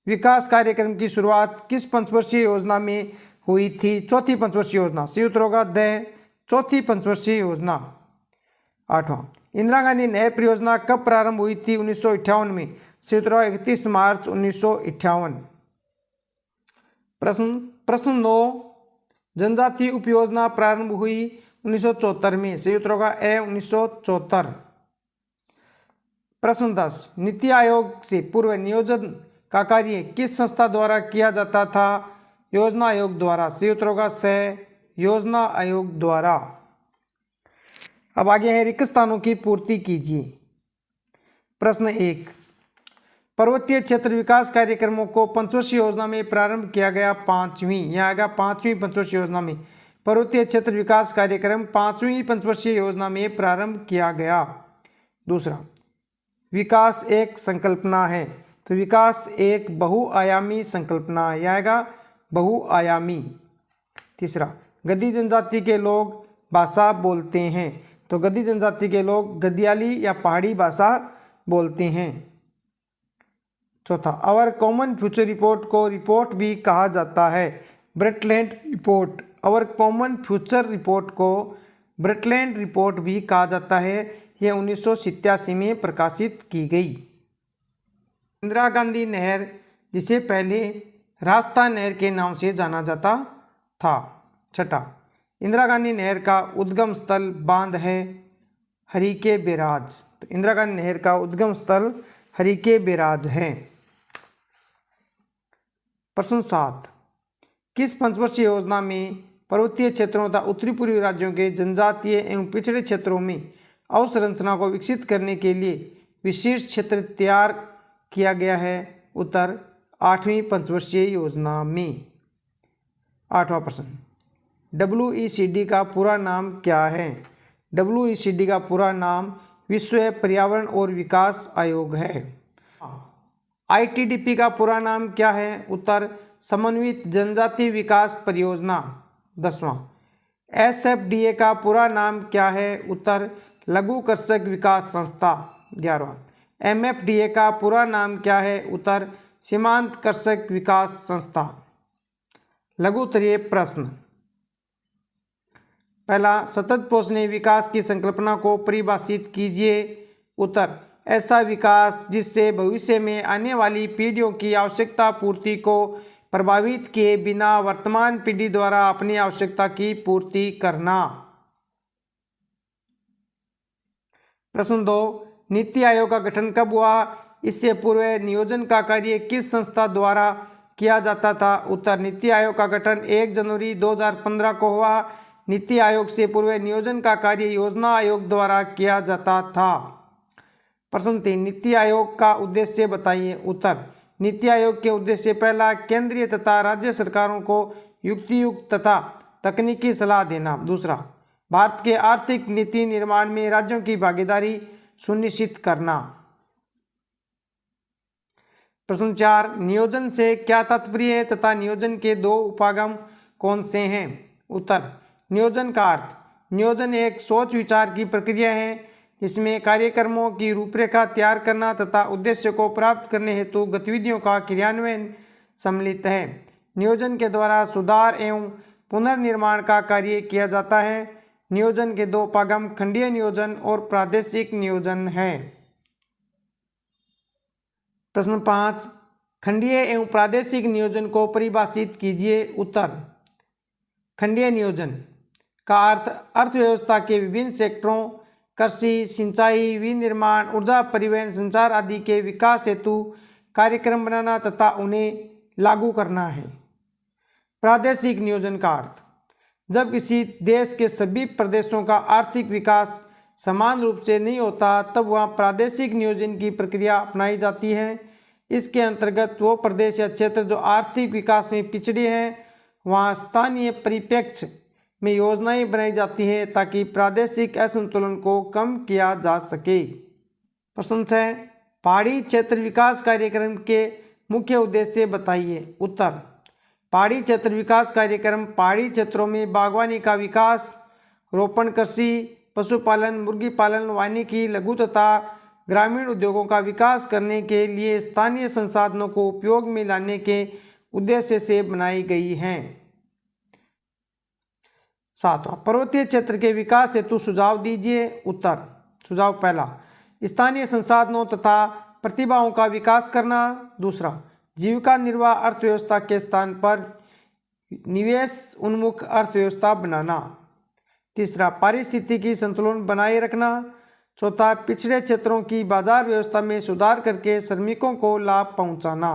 विकास कार्यक्रम की शुरुआत किस पंचवर्षीय योजना में हुई थी? चौथी पंचवर्षीय योजना। सही उत्तर होगा द चौथी पंचवर्षीय योजना। आठवां, इंदिरा गांधी नहर परियोजना कब प्रारंभ हुई थी? 1958 में। सही उत्तर होगा 31 मार्च 1958। प्रश्न 9, जनजाति उपयोजना प्रारंभ हुई 1974 में। सही उत्तर होगा 1974। प्रश्न 10, नीति आयोग से पूर्व नियोजन का कार्य किस संस्था द्वारा किया जाता था? योजना आयोग द्वारा। सही उत्तर होगा से योजना आयोग द्वारा। अब आगे है रिक्त स्थानों की पूर्ति कीजिए। प्रश्न 1, पर्वतीय क्षेत्र विकास कार्यक्रमों को पंचवर्षीय योजना में प्रारंभ किया गया 5वीं। यहाँ आएगा 5वीं पंचवर्षीय योजना में। पर्वतीय क्षेत्र विकास कार्यक्रम 5वीं पंचवर्षीय योजना में प्रारंभ किया गया। दूसरा, विकास एक संकल्पना है। तो विकास एक बहुआयामी संकल्पना है। यह आएगा बहुआयामी। तीसरा, गद्दी जनजाति के लोग भाषा बोलते हैं। तो गद्दी जनजाति के लोग गद्याली या पहाड़ी भाषा बोलते हैं। चौथा, आवर कॉमन फ्यूचर रिपोर्ट को रिपोर्ट भी कहा जाता है। Brundtland report. Our common future report को ब्रेटलैंड रिपोर्ट भी कहा जाता है। यह 1987 में प्रकाशित की गई। इंदिरा गांधी नहर, जिसे पहले रास्ता नहर के नाम से जाना जाता था। छठा, इंदिरा गांधी नहर का उद्गम स्थल बांध है हरिके बैराज। तो इंदिरा गांधी नहर का उद्गम स्थल हरिके बैराज है। प्रश्न 7, किस पंचवर्षीय योजना में पर्वतीय क्षेत्रों तथा उत्तरी पूर्वी राज्यों के जनजातीय एवं पिछड़े क्षेत्रों में अवसंरचना को विकसित करने के लिए विशेष क्षेत्र तैयार किया गया है? उत्तर 8वीं पंचवर्षीय योजना में। 8वां प्रश्न, WECD का पूरा नाम क्या है? WECD का पूरा नाम विश्व पर्यावरण और विकास आयोग है। ITDP का पूरा नाम क्या है? उत्तर समन्वित जनजाति विकास परियोजना। 10वां, SFDA का पूरा नाम क्या है? उत्तर लघु कृषक विकास संस्था। 11वां, MFDA का पूरा नाम क्या है? उत्तर सीमांत कृषक विकास संस्था। लघुत्तरीय प्रश्न। पहला, सतत पोषणीय विकास की संकल्पना को परिभाषित कीजिए। उत्तर ऐसा विकास जिससे भविष्य में आने वाली पीढ़ियों की आवश्यकता पूर्ति को प्रभावित किए बिना वर्तमान पीढ़ी द्वारा अपनी आवश्यकता की पूर्ति करना। प्रश्न 2, नीति आयोग का गठन कब हुआ? इससे पूर्व नियोजन का कार्य किस संस्था द्वारा किया जाता था? उत्तर नीति आयोग का गठन 1 जनवरी 2015 को हुआ। नीति आयोग से पूर्व नियोजन का कार्य योजना आयोग द्वारा किया जाता था। प्रश्न 3, नीति आयोग का उद्देश्य बताइए। उत्तर नीति आयोग के उद्देश्य पहला, केंद्रीय तथा राज्य सरकारों को युक्तियुक्त तथा तकनीकी सलाह देना। दूसरा, भारत के आर्थिक नीति निर्माण में राज्यों की भागीदारी सुनिश्चित करना। प्रश्न 4, नियोजन से क्या तात्पर्य है तथा नियोजन के दो उपागम कौन से हैं? उत्तर, नियोजन का अर्थ, नियोजन एक सोच विचार की प्रक्रिया है जिसमें कार्यक्रमों की रूपरेखा तैयार करना तथा उद्देश्य को प्राप्त करने हेतु गतिविधियों का क्रियान्वयन सम्मिलित है। नियोजन के द्वारा सुधार एवं पुनर्निर्माण का कार्य किया जाता है। नियोजन के दो उपागम खंडीय नियोजन और प्रादेशिक नियोजन है। प्रश्न 5, खंडीय एवं प्रादेशिक नियोजन को परिभाषित कीजिए। उत्तर, खंडीय नियोजन का अर्थ अर्थव्यवस्था के विभिन्न सेक्टरों कृषि, सिंचाई, विनिर्माण, ऊर्जा, परिवहन, संचार आदि के विकास हेतु कार्यक्रम बनाना तथा उन्हें लागू करना है। प्रादेशिक नियोजन का अर्थ जब किसी देश के सभी प्रदेशों का आर्थिक विकास समान रूप से नहीं होता तब वहाँ प्रादेशिक नियोजन की प्रक्रिया अपनाई जाती है। इसके अंतर्गत वो प्रदेश या क्षेत्र जो आर्थिक विकास में पिछड़े हैं वहाँ स्थानीय परिप्रेक्ष्य में योजनाएं बनाई जाती हैं ताकि प्रादेशिक असंतुलन को कम किया जा सके। प्रश्न 6, पहाड़ी क्षेत्र विकास कार्यक्रम के मुख्य उद्देश्य बताइए। उत्तर, पहाड़ी क्षेत्र विकास कार्यक्रम पहाड़ी क्षेत्रों में बागवानी का विकास, रोपण कृषि, पशुपालन, मुर्गी पालन, वानिकी, लघु तथा ग्रामीण उद्योगों का विकास करने के लिए स्थानीय संसाधनों को उपयोग में लाने के उद्देश्य से बनाई गई हैं। 7वां, पर्वतीय क्षेत्र के विकास हेतु सुझाव दीजिए। उत्तर, सुझाव पहला, स्थानीय संसाधनों तथा प्रतिभाओं का विकास करना। दूसरा, जीविका निर्वाह अर्थव्यवस्था के स्थान पर निवेश उन्मुख अर्थव्यवस्था बनाना। तीसरा, पारिस्थितिकी संतुलन बनाए रखना। चौथा, पिछड़े क्षेत्रों की बाजार व्यवस्था में सुधार करके श्रमिकों को लाभ पहुंचाना।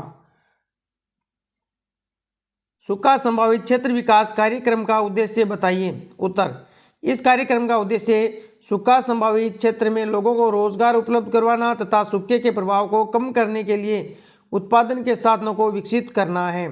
सूखा संभावित क्षेत्र विकास कार्यक्रम का उद्देश्य बताइए। उत्तर, इस कार्यक्रम का उद्देश्य सूखा संभावित क्षेत्र में लोगों को रोजगार उपलब्ध करवाना तथा सूखे के प्रभाव को कम करने के लिए उत्पादन के साधनों को विकसित करना है।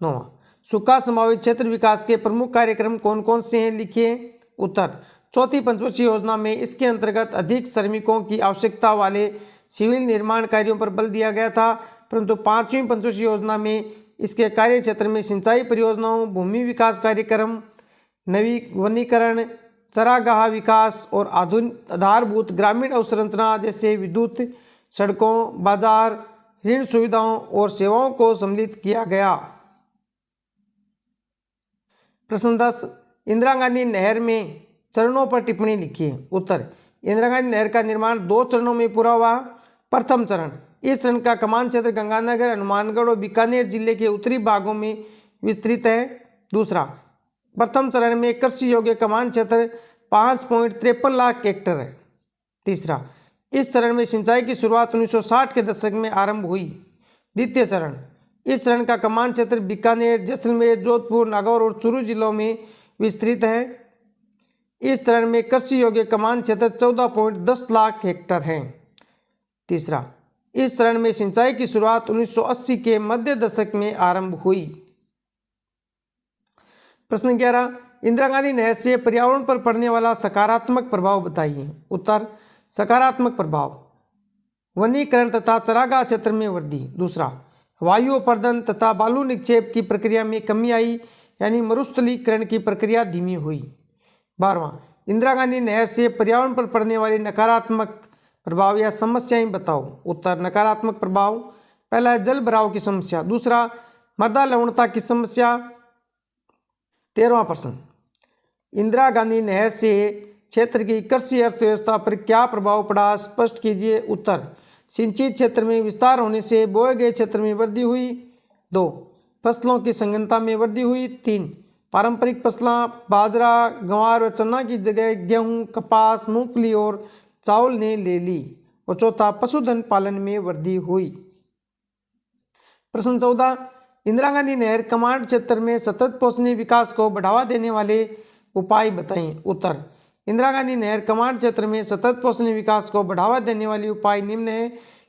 9वां, सूखा संभावित क्षेत्र विकास के प्रमुख कार्यक्रम कौन कौन से हैं लिखिए। उत्तर, चौथी पंचवर्षीय योजना में इसके अंतर्गत अधिक श्रमिकों की आवश्यकता वाले सिविल निर्माण कार्यों पर बल दिया गया था, परंतु पांचवी पंचवर्षीय योजना में इसके कार्य क्षेत्र में सिंचाई परियोजनाओं, भूमि विकास कार्यक्रम, नवीकरण, चरागाह विकास और आधारभूत ग्रामीण अवसंरचना जैसे विद्युत, सड़कों, बाजार, ऋण सुविधाओं और सेवाओं को सम्मिलित किया गया। प्रश्न 10, इंदिरा गांधी नहर में चरणों पर टिप्पणी लिखिए। उत्तर, इंदिरा गांधी नहर का निर्माण 2 चरणों में पूरा हुआ। प्रथम चरण, इस चरण का कमान क्षेत्र गंगानगर, हनुमानगढ़ और बीकानेर जिले के उत्तरी भागों में विस्तृत है। दूसरा, प्रथम चरण में कृषि योग्य कमान क्षेत्र 5.53 लाख हेक्टेयर है। तीसरा, इस चरण में सिंचाई की शुरुआत 1960 के दशक में आरंभ हुई। द्वितीय चरण, इस चरण का कमान क्षेत्र बीकानेर, जैसलमेर, जोधपुर, नागौर और चूरू जिलों में विस्तृत है। इस चरण में कृषि योग्य कमान क्षेत्र 14.10 लाख हेक्टेयर है। तीसरा, इस चरण में सिंचाई की शुरुआत 1980 के मध्य दशक में आरंभ हुई। प्रश्न 11, इंदिरा गांधी नहर से पर्यावरण पर पड़ने वाला सकारात्मक प्रभाव बताइए। उत्तर, सकारात्मक प्रभाव, वनीकरण तथा चरागाह क्षेत्र में वृद्धि। दूसरा, वायु अपर्दन तथा बालू निक्षेप की प्रक्रिया में कमी आई, यानी मरुस्थलीकरण की प्रक्रिया धीमी हुई। 12वां, इंदिरा गांधी नहर से पर्यावरण पर पड़ने वाली नकारात्मक प्रभाव या समस्याएं बताओ। उत्तर, नकारात्मक प्रभाव, पहला है जल भराव की समस्या। दूसरा, मृदा लवणता की समस्या। 13वां प्रश्न, इंदिरा गांधी नहर से क्षेत्र की कृषि अर्थव्यवस्था पर क्या प्रभाव पड़ा, स्पष्ट कीजिए। उत्तर, सिंचित क्षेत्र में विस्तार होने से बोए गए क्षेत्र में वृद्धि हुई। 2, फसलों की संघनता में वृद्धि हुई। 3, पारंपरिक फसलों बाजरा, ग्वार व चना की जगह गेहूं, कपास, मूंगफली और चावल ने ले ली। और चौथा, पशुधन पालन में वृद्धि हुई। प्रश्न 14, इंदिरा गांधी नहर कमांड क्षेत्र में सतत पोषणीय विकास को बढ़ावा देने वाले उपाय बताएं। उत्तर, इंदिरा गांधी नहर कमांड क्षेत्र में सतत पोषणीय विकास को बढ़ावा देने वाले उपाय निम्न है।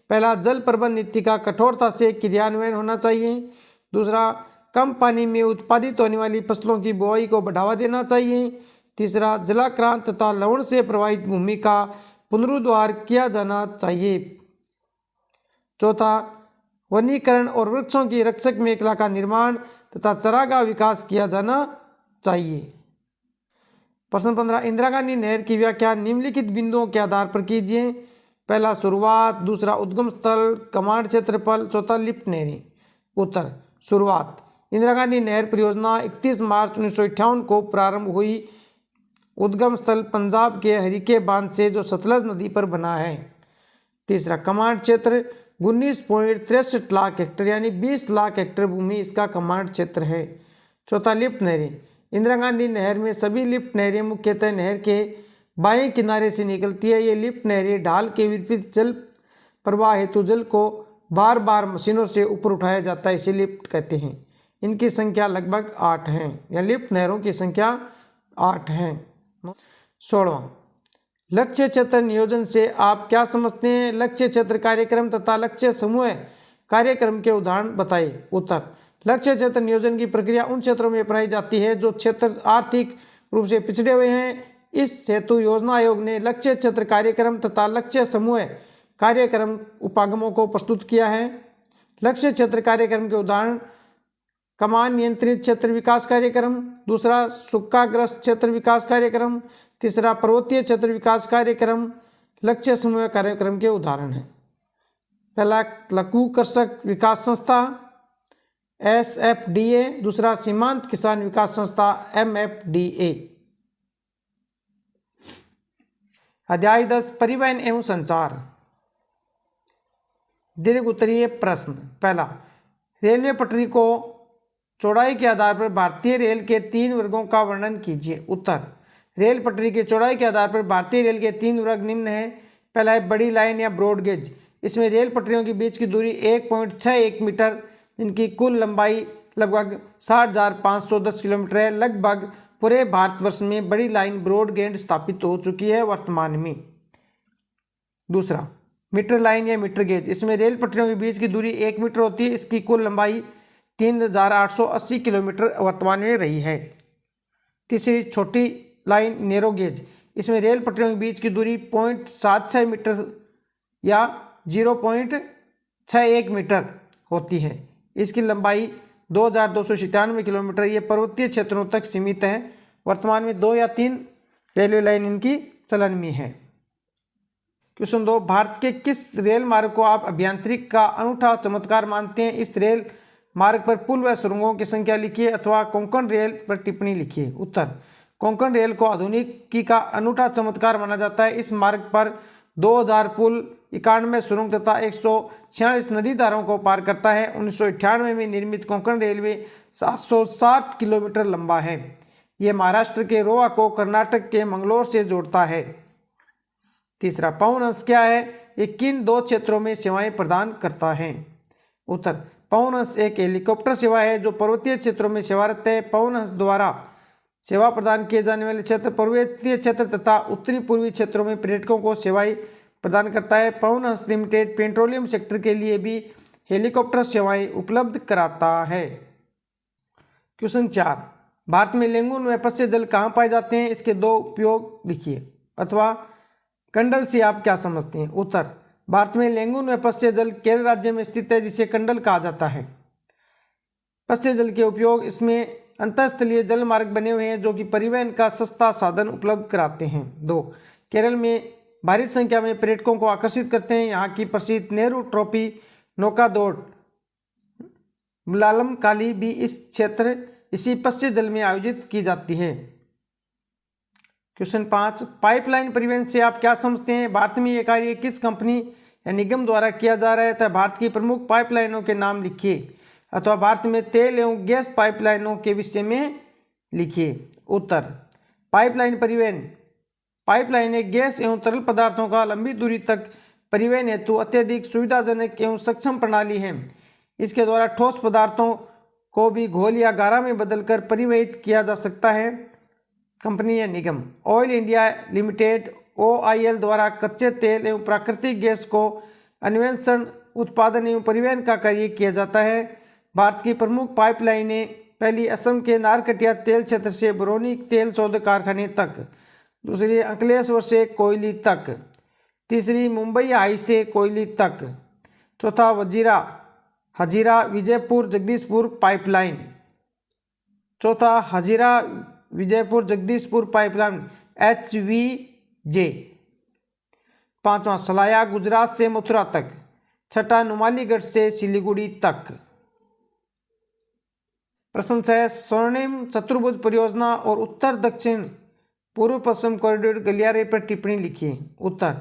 पहला, जल प्रबंधन नीति का कठोरता से क्रियान्वयन होना चाहिए। दूसरा, कम पानी में उत्पादित होने वाली फसलों की बुआई को बढ़ावा देना चाहिए। तीसरा, जलाक्रांत तथा लवण से प्रभावित भूमि का पुनरुद्धार किया जाना चाहिए। चौथा, वनीकरण और वृक्षों की रक्षक मेखला का निर्माण तथा चारागाह विकास किया जाना चाहिए। प्रश्न 15, इंदिरा गांधी नहर की व्याख्या निम्नलिखित बिंदुओं के आधार पर कीजिए। पहला, शुरुआत। दूसरा, उद्गम स्थल, कमांड क्षेत्रफल। चौथा, लिफ्ट नहरें। उत्तर, शुरुआत। इंदिरा गांधी नहर परियोजना 31 मार्च 1958 को प्रारंभ हुई। उद्गम स्थल पंजाब के हरीके बांध से जो सतलज नदी पर बना है। तीसरा, कमांड क्षेत्र 19.63 लाख हेक्टेयर यानी 20 लाख हेक्टेयर भूमि इसका कमांड क्षेत्र है। चौथा, लिफ्ट नहरें। इंदिरा गांधी नहर में सभी लिफ्ट नहरें मुख्यतः नहर के बाएं किनारे से निकलती है। ये लिफ्ट नहरें ढाल के विपरीत जल प्रवाह हेतु जल को बार बार मशीनों से ऊपर उठाया जाता है, इसे लिफ्ट कहते हैं। इनकी संख्या लगभग 8 है, या लिफ्ट नहरों की संख्या 8 है। 16वां, लक्ष्य क्षेत्र नियोजन से आप क्या समझते हैं? लक्ष्य क्षेत्र कार्यक्रम तथा लक्ष्य समूह कार्यक्रम के उदाहरण बताइए। उत्तर, लक्ष्य क्षेत्र नियोजन की प्रक्रिया उन क्षेत्रों में अपनाई जाती है जो क्षेत्र आर्थिक रूप से पिछड़े हुए हैं। इस हेतु योजना आयोग ने लक्ष्य क्षेत्र कार्यक्रम तथा लक्ष्य समूह कार्यक्रम उपागमों को प्रस्तुत किया है। लक्ष्य क्षेत्र कार्यक्रम के उदाहरण, कमान नियंत्रित क्षेत्र विकास कार्यक्रम। दूसरा, सूखाग्रस्त क्षेत्र विकास कार्यक्रम। तीसरा, पर्वतीय क्षेत्र विकास कार्यक्रम। लक्ष्य समूह कार्यक्रम के उदाहरण हैं। पहला, लघु कृषक विकास संस्था SFDA। दूसरा, सीमांत किसान विकास संस्था MFDA। अध्याय 10, परिवहन एवं संचार। दीर्घ उत्तरीय प्रश्न। पहला, रेलवे पटरी को चौड़ाई के आधार पर भारतीय रेल के 3 वर्गों का वर्णन कीजिए। उत्तर, रेल पटरी की चौड़ाई के आधार पर भारतीय रेल के 3 वर्ग निम्न हैं। पहला है बड़ी लाइन या ब्रॉड गेज। इसमें रेल पटरियों के बीच की दूरी 1.61 मीटर, जिनकी कुल लंबाई लगभग 60,510 किलोमीटर है। लगभग पूरे भारतवर्ष में बड़ी लाइन ब्रॉड गेज स्थापित हो चुकी है वर्तमान में। दूसरा, मीटर लाइन या मीटर गेज। इसमें रेल पटरियों के बीच की दूरी 1 मीटर होती है। इसकी कुल लंबाई 3,880 किलोमीटर वर्तमान में रही है। तीसरी, छोटी लाइन नैरो गेज। इसमें रेल पटरियों के बीच की दूरी 0.76 मीटर या 0.61 मीटर होती है। इसकी लंबाई 2,297 किलोमीटर। ये पर्वतीय क्षेत्रों तक सीमित है। वर्तमान में 2 या 3 रेलवे लाइन इनकी चलन में है। क्वेश्चन 2, भारत के किस रेल मार्ग को आप अभियांत्रिक का अनूठा चमत्कार मानते हैं? इस रेल मार्ग पर पुल व सुरंगों की संख्या लिखिए अथवा कोंकण रेल पर टिप्पणी लिखिए। उत्तर, कोंकण रेल को आधुनिकी का अनूठा चमत्कार माना जाता है। इस मार्ग पर 2000 पुल, 91 सुरंग तथा 146 नदी धाराओं को पार करता है। 1998 में निर्मित कोंकण रेलवे 760 किलोमीटर लंबा है। यह महाराष्ट्र के रोहा को कर्नाटक के मंगलोर से जोड़ता है। तीसरा, पवन हंस क्या है? ये किन 2 क्षेत्रों में सेवाएं प्रदान करता है? उत्तर, पवन हंस एक हेलीकॉप्टर सेवा है जो पर्वतीय क्षेत्रों में सेवारत है। पवन हंस द्वारा सेवा प्रदान किए जाने वाले क्षेत्र पर्वतीय क्षेत्र तथा उत्तरी पूर्वी क्षेत्रों में पर्यटकों को सेवाएं प्रदान करता है। Pawan Hans limited petroleum sector के लिए भी हेलीकॉप्टर सेवाएं उपलब्ध कराता है। क्वेश्चन 4, भारत में लेंगुन व पश्य जल कहाँ पाए जाते हैं? इसके 2 उपयोग लिखिए अथवा कंडल से आप क्या समझते हैं? उत्तर, भारत में लेंगुन व पश्य जल केरल राज्य में स्थित है, जिसे कंडल कहा जाता है। पश्य जल के उपयोग, इसमें अंतःस्थलीय जल मार्ग बने हुए हैं जो कि परिवहन का सस्ता साधन उपलब्ध कराते हैं। 2, केरल में भारी संख्या में पर्यटकों को आकर्षित करते हैं। यहाँ की प्रसिद्ध नेहरू ट्रॉफी नौका दौड़ मलालम काली भी इसी पश्य जल में आयोजित की जाती है। क्वेश्चन 5, पाइपलाइन परिवहन से आप क्या समझते हैं? भारत में यह कार्य किस कंपनी या निगम द्वारा किया जा रहा है तथा भारत की प्रमुख पाइपलाइनों के नाम लिखिए अथवा भारत में तेल एवं गैस पाइपलाइनों के विषय में लिखिए। उत्तर, पाइपलाइन परिवहन, पाइपलाइन एक गैस एवं तरल पदार्थों का लंबी दूरी तक परिवहन हेतु अत्यधिक सुविधाजनक एवं सक्षम प्रणाली है। इसके द्वारा ठोस पदार्थों को भी घोल या गारा में बदलकर परिवहित किया जा सकता है। कंपनी या निगम, ऑयल इंडिया लिमिटेड OIL द्वारा कच्चे तेल एवं प्राकृतिक गैस को अन्वेषण, उत्पादन एवं परिवहन का कार्य किया जाता है। भारत की प्रमुख पाइपलाइनें, पहली असम के नारकटिया तेल क्षेत्र से बरौनी तेल शोध कारखाने तक, दूसरी अंकलेश्वर से कोयली तक, तीसरी मुंबई हाई से कोयली तक, चौथा हजीरा विजयपुर जगदीशपुर पाइपलाइन, चौथा हजीरा विजयपुर जगदीशपुर पाइपलाइन HVJ, पांचवा सलाया गुजरात से मथुरा तक, छठा नुमालीगढ़ से सिलीगुड़ी तक। प्रश्न 6, स्वर्णिम चतुर्भुज परियोजना और उत्तर दक्षिण पूर्व पश्चिम कॉरिडोर गलियारे पर टिप्पणी लिखिए। उत्तर,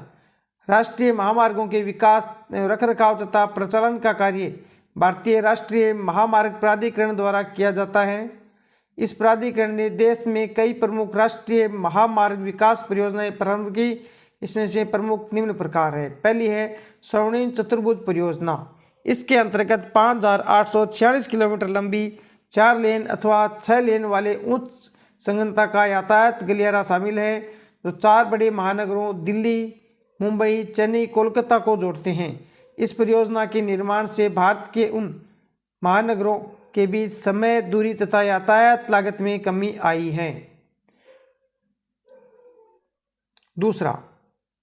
राष्ट्रीय महामार्गों के विकास, रखरखाव तथा प्रचालन का कार्य भारतीय राष्ट्रीय महामार्ग प्राधिकरण द्वारा किया जाता है। इस प्राधिकरण ने देश में कई प्रमुख राष्ट्रीय महामार्ग विकास परियोजनाएं प्रारंभ की। इसमें से प्रमुख निम्न प्रकार है। पहली है स्वर्णिम चतुर्भुज परियोजना। इसके अंतर्गत 5,846 किलोमीटर लंबी 4 लेन अथवा 6 लेन वाले उच्च संघनता का यातायात गलियारा शामिल है, जो 4 बड़े महानगरों दिल्ली, मुंबई, चेन्नई, कोलकाता को जोड़ते हैं। इस परियोजना के निर्माण से भारत के उन महानगरों के बीच समय, दूरी तथा यातायात लागत में कमी आई है। दूसरा,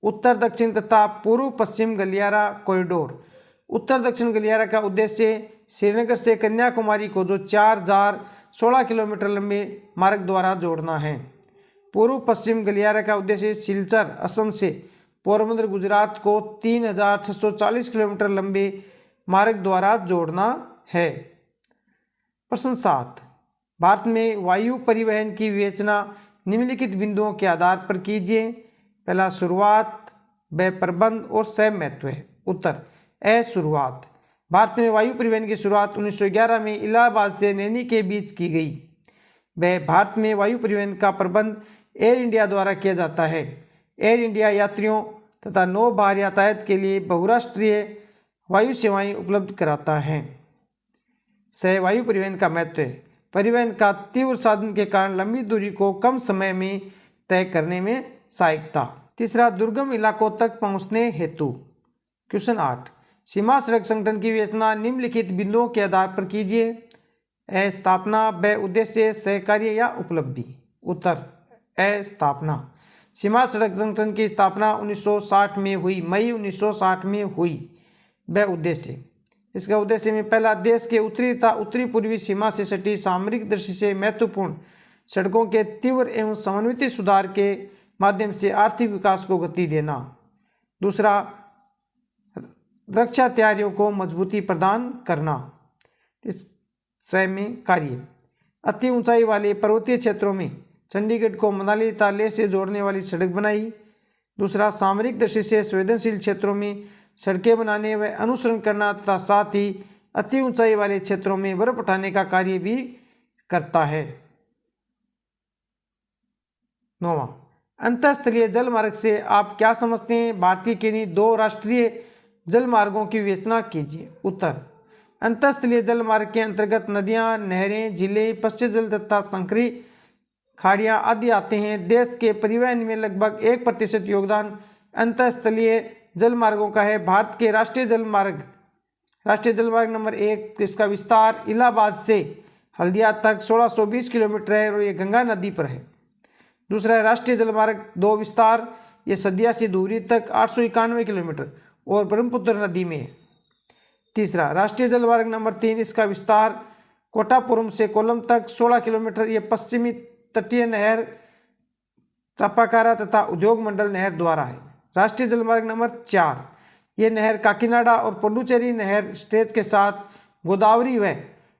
उत्तर दक्षिण तथा पूर्व पश्चिम गलियारा कॉरिडोर। उत्तर दक्षिण गलियारा का उद्देश्य श्रीनगर से कन्याकुमारी को जो 4,016 किलोमीटर लंबे मार्ग द्वारा जोड़ना है। पूर्व पश्चिम गलियारा का उद्देश्य सिलचर असम से पोरबंदर गुजरात को 3,640 किलोमीटर लंबे मार्ग द्वारा जोड़ना है। प्रश्न 7, भारत में वायु परिवहन की विवेचना निम्नलिखित बिंदुओं के आधार पर कीजिए। पहला शुरुआत, ब प्रबंध और स महत्व है। उत्तर, ए शुरुआत। भारत में वायु परिवहन की शुरुआत 1911 में इलाहाबाद से नैनी के बीच की गई। ब भारत में वायु परिवहन का प्रबंध एयर इंडिया द्वारा किया जाता है। एयर इंडिया यात्रियों तथा नौ बाहर यातायात के लिए बहुराष्ट्रीय वायु सेवाएं उपलब्ध कराता है। स वायु परिवहन का महत्व, परिवहन का तीव्र साधन के कारण लंबी दूरी को कम समय में तय करने में सहायकता। तीसरा, दुर्गम इलाकों तक पहुंचने हेतु। क्वेश्चन 8, सीमा सड़क संगठन की विवेचना निम्नलिखित बिंदुओं के आधार पर कीजिए। ए स्थापना, ब उद्देश्य, स कार्य या उपलब्धि। उत्तर, ए स्थापना। सीमा सड़क संगठन की स्थापना 1960 में हुई, मई 1960 में हुई। ब उद्देश्य, इसका उद्देश्य में पहला, देश के उत्तरी तथा उत्तरी पूर्वी सीमा से सटी सामरिक दृष्टि से महत्वपूर्ण सड़कों के तीव्र एवं समन्वित सुधार के माध्यम से आर्थिक विकास को गति देना। दूसरा, रक्षा तैयारियों को मजबूती प्रदान करना। इस स में कार्य, अति ऊंचाई वाले पर्वतीय क्षेत्रों में चंडीगढ़ को मनाली तथा लेह से जोड़ने वाली सड़क बनाई। दूसरा, सामरिक दृष्टि से संवेदनशील क्षेत्रों में सड़कें बनाने व अनुसरण करना तथा साथ ही अति ऊंचाई वाले क्षेत्रों में बर्फ हटाने का कार्य भी करता है। 9वां, अंतरस्थलीय जल मार्ग से आप क्या समझते हैं? भारतीय किन्हीं 2 राष्ट्रीय जल मार्गों की विवेचना कीजिए। उत्तर, अंतरस्थलीय जल मार्ग के अंतर्गत नदियां, नहरें, झीलें, पश्चिम जल तथा संकरी खाड़ियां आदि आते हैं। देश के परिवहन में लगभग 1% योगदान अंतरस्थलीय जल मार्गों का है। भारत के राष्ट्रीय जल मार्ग नंबर 1, इसका विस्तार इलाहाबाद से हल्दिया तक 1620 किलोमीटर है और ये गंगा नदी पर है। दूसरा है राष्ट्रीय जल मार्ग 2 विस्तार, ये सदिया से धुबरी तक 891 किलोमीटर और ब्रह्मपुत्र नदी में है। तीसरा, राष्ट्रीय जल मार्ग नंबर 3, इसका विस्तार कोटापुरम से कोल्लम तक 16 किलोमीटर, ये पश्चिमी तटीय नहर चापाकारा तथा उद्योग मंडल नहर द्वारा है। राष्ट्रीय जल मार्ग नंबर 4, ये नहर काकीनाडा और पुडुचेरी नहर स्टेज के साथ गोदावरी व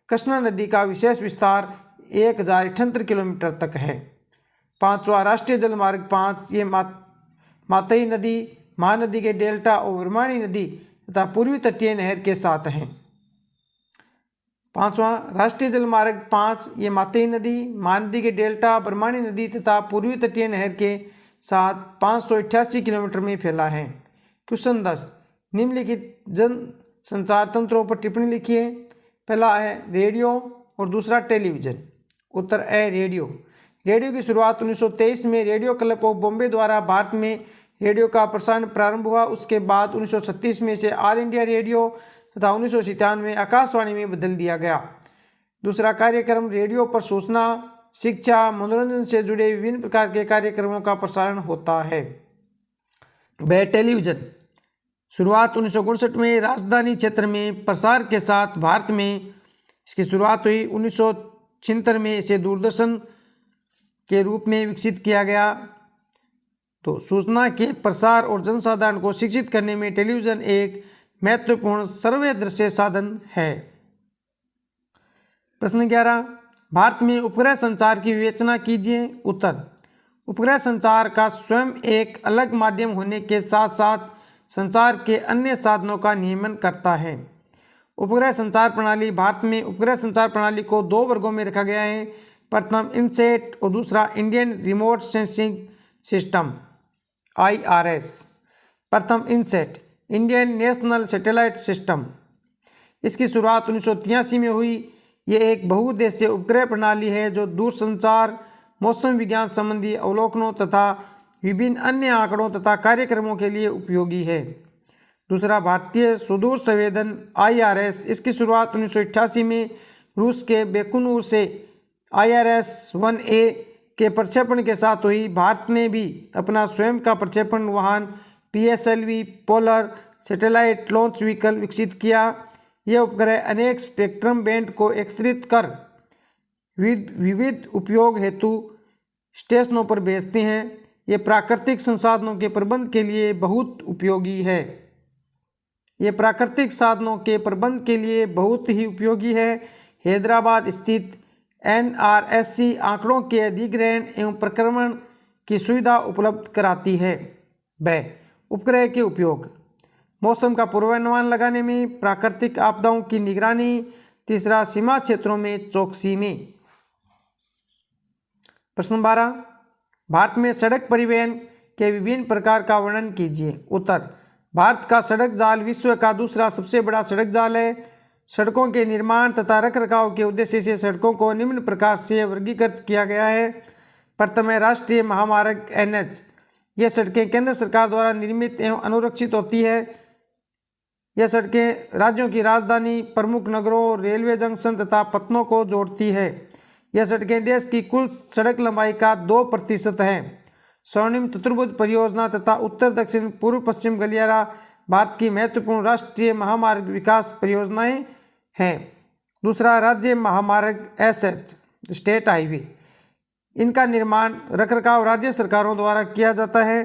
कृष्णा नदी का विशेष विस्तार 1078 किलोमीटर तक है। 5वां, राष्ट्रीय जल मार्ग 5, ये मातई नदी, महानदी के डेल्टा और ब्रह्मणी नदी तथा पूर्वी तटीय नहर के साथ हैं। 5वां, राष्ट्रीय जल मार्ग 5, ये मातई नदी, महानदी के डेल्टा, ब्रह्मणी नदी तथा पूर्वी तटीय नहर के साथ 588 किलोमीटर में फैला है। क्वेश्चन 10, निम्नलिखित जन संचार तंत्रों पर टिप्पणी लिखिए। पहला है रेडियो और दूसरा टेलीविजन। उत्तर, ए रेडियो। रेडियो की शुरुआत 1923 में रेडियो क्लब ऑफ बॉम्बे द्वारा भारत में रेडियो का प्रसारण प्रारंभ हुआ। उसके बाद 1936 में से ऑल इंडिया रेडियो, तथा 1997 में आकाशवाणी में बदल दिया गया। दूसरा कार्यक्रम रेडियो पर सूचना, शिक्षा, मनोरंजन से जुड़े विभिन्न प्रकार के कार्यक्रमों का प्रसारण होता है। वह टेलीविजन शुरुआत 1959 में राजधानी क्षेत्र में प्रसार के साथ भारत में इसकी शुरुआत हुई। 1976 में इसे दूरदर्शन के रूप में विकसित किया गया। तो सूचना के प्रसार और जनसाधारण को शिक्षित करने में टेलीविजन एक महत्वपूर्ण सर्वदृश्य साधन है। प्रश्न 11, भारत में उपग्रह संचार की विवेचना कीजिए। उत्तर, उपग्रह संचार का स्वयं एक अलग माध्यम होने के साथ साथ संचार के अन्य साधनों का नियमन करता है। उपग्रह संचार प्रणाली भारत में उपग्रह संचार प्रणाली को दो वर्गों में रखा गया है। प्रथम इनसेट और दूसरा Indian remote sensing system IRS। प्रथम INSAT Indian national satellite system, इसकी शुरुआत 1983 में हुई। ये एक बहुउद्देशीय उपग्रह प्रणाली है जो दूरसंचार, मौसम विज्ञान संबंधी अवलोकनों तथा विभिन्न अन्य आंकड़ों तथा कार्यक्रमों के लिए उपयोगी है। दूसरा भारतीय सुदूर संवेदन IRS, इसकी शुरुआत 1988 में रूस के बैकुनूर से IRS-1A के प्रक्षेपण के साथ हुई। भारत ने भी अपना स्वयं का प्रक्षेपण वाहन PSLV polar satellite launch vehicle विकसित किया। यह उपग्रह अनेक स्पेक्ट्रम बैंड को एकत्रित कर विविध उपयोग हेतु स्टेशनों पर भेजते हैं। ये प्राकृतिक संसाधनों के प्रबंध के लिए बहुत उपयोगी है। ये प्राकृतिक साधनों के प्रबंध के लिए बहुत ही उपयोगी है। हैदराबाद स्थित NRSC आंकड़ों के अधिग्रहण एवं प्रक्रमण की सुविधा उपलब्ध कराती है। ब, उपग्रह के उपयोग, मौसम का पूर्वानुमान लगाने में, प्राकृतिक आपदाओं की निगरानी। तीसरा, सीमा क्षेत्रों में चौकसी में। प्रश्न 12, भारत में सड़क परिवहन के विभिन्न प्रकार का वर्णन कीजिए। उत्तर, भारत का सड़क जाल विश्व का दूसरा सबसे बड़ा सड़क जाल है। सड़कों के निर्माण तथा रखरखाव के उद्देश्य से सड़कों को निम्न प्रकार से वर्गीकृत किया गया है। प्रथम है राष्ट्रीय महामार्ग NH। यह सड़कें केंद्र सरकार द्वारा निर्मित एवं अनुरक्षित होती है। यह सड़कें राज्यों की राजधानी, प्रमुख नगरों, रेलवे जंक्शन तथा पत्तनों को जोड़ती है। यह सड़कें देश की कुल सड़क लंबाई का 2% है। स्वर्णिम चतुर्भुज परियोजना तथा उत्तर दक्षिण पूर्व पश्चिम गलियारा भारत की महत्वपूर्ण राष्ट्रीय महामार्ग विकास परियोजनाएं हैं। दूसरा, राज्य महामार्ग SH स्टेट हाईवे। इनका निर्माण रखरखाव राज्य सरकारों द्वारा किया जाता है।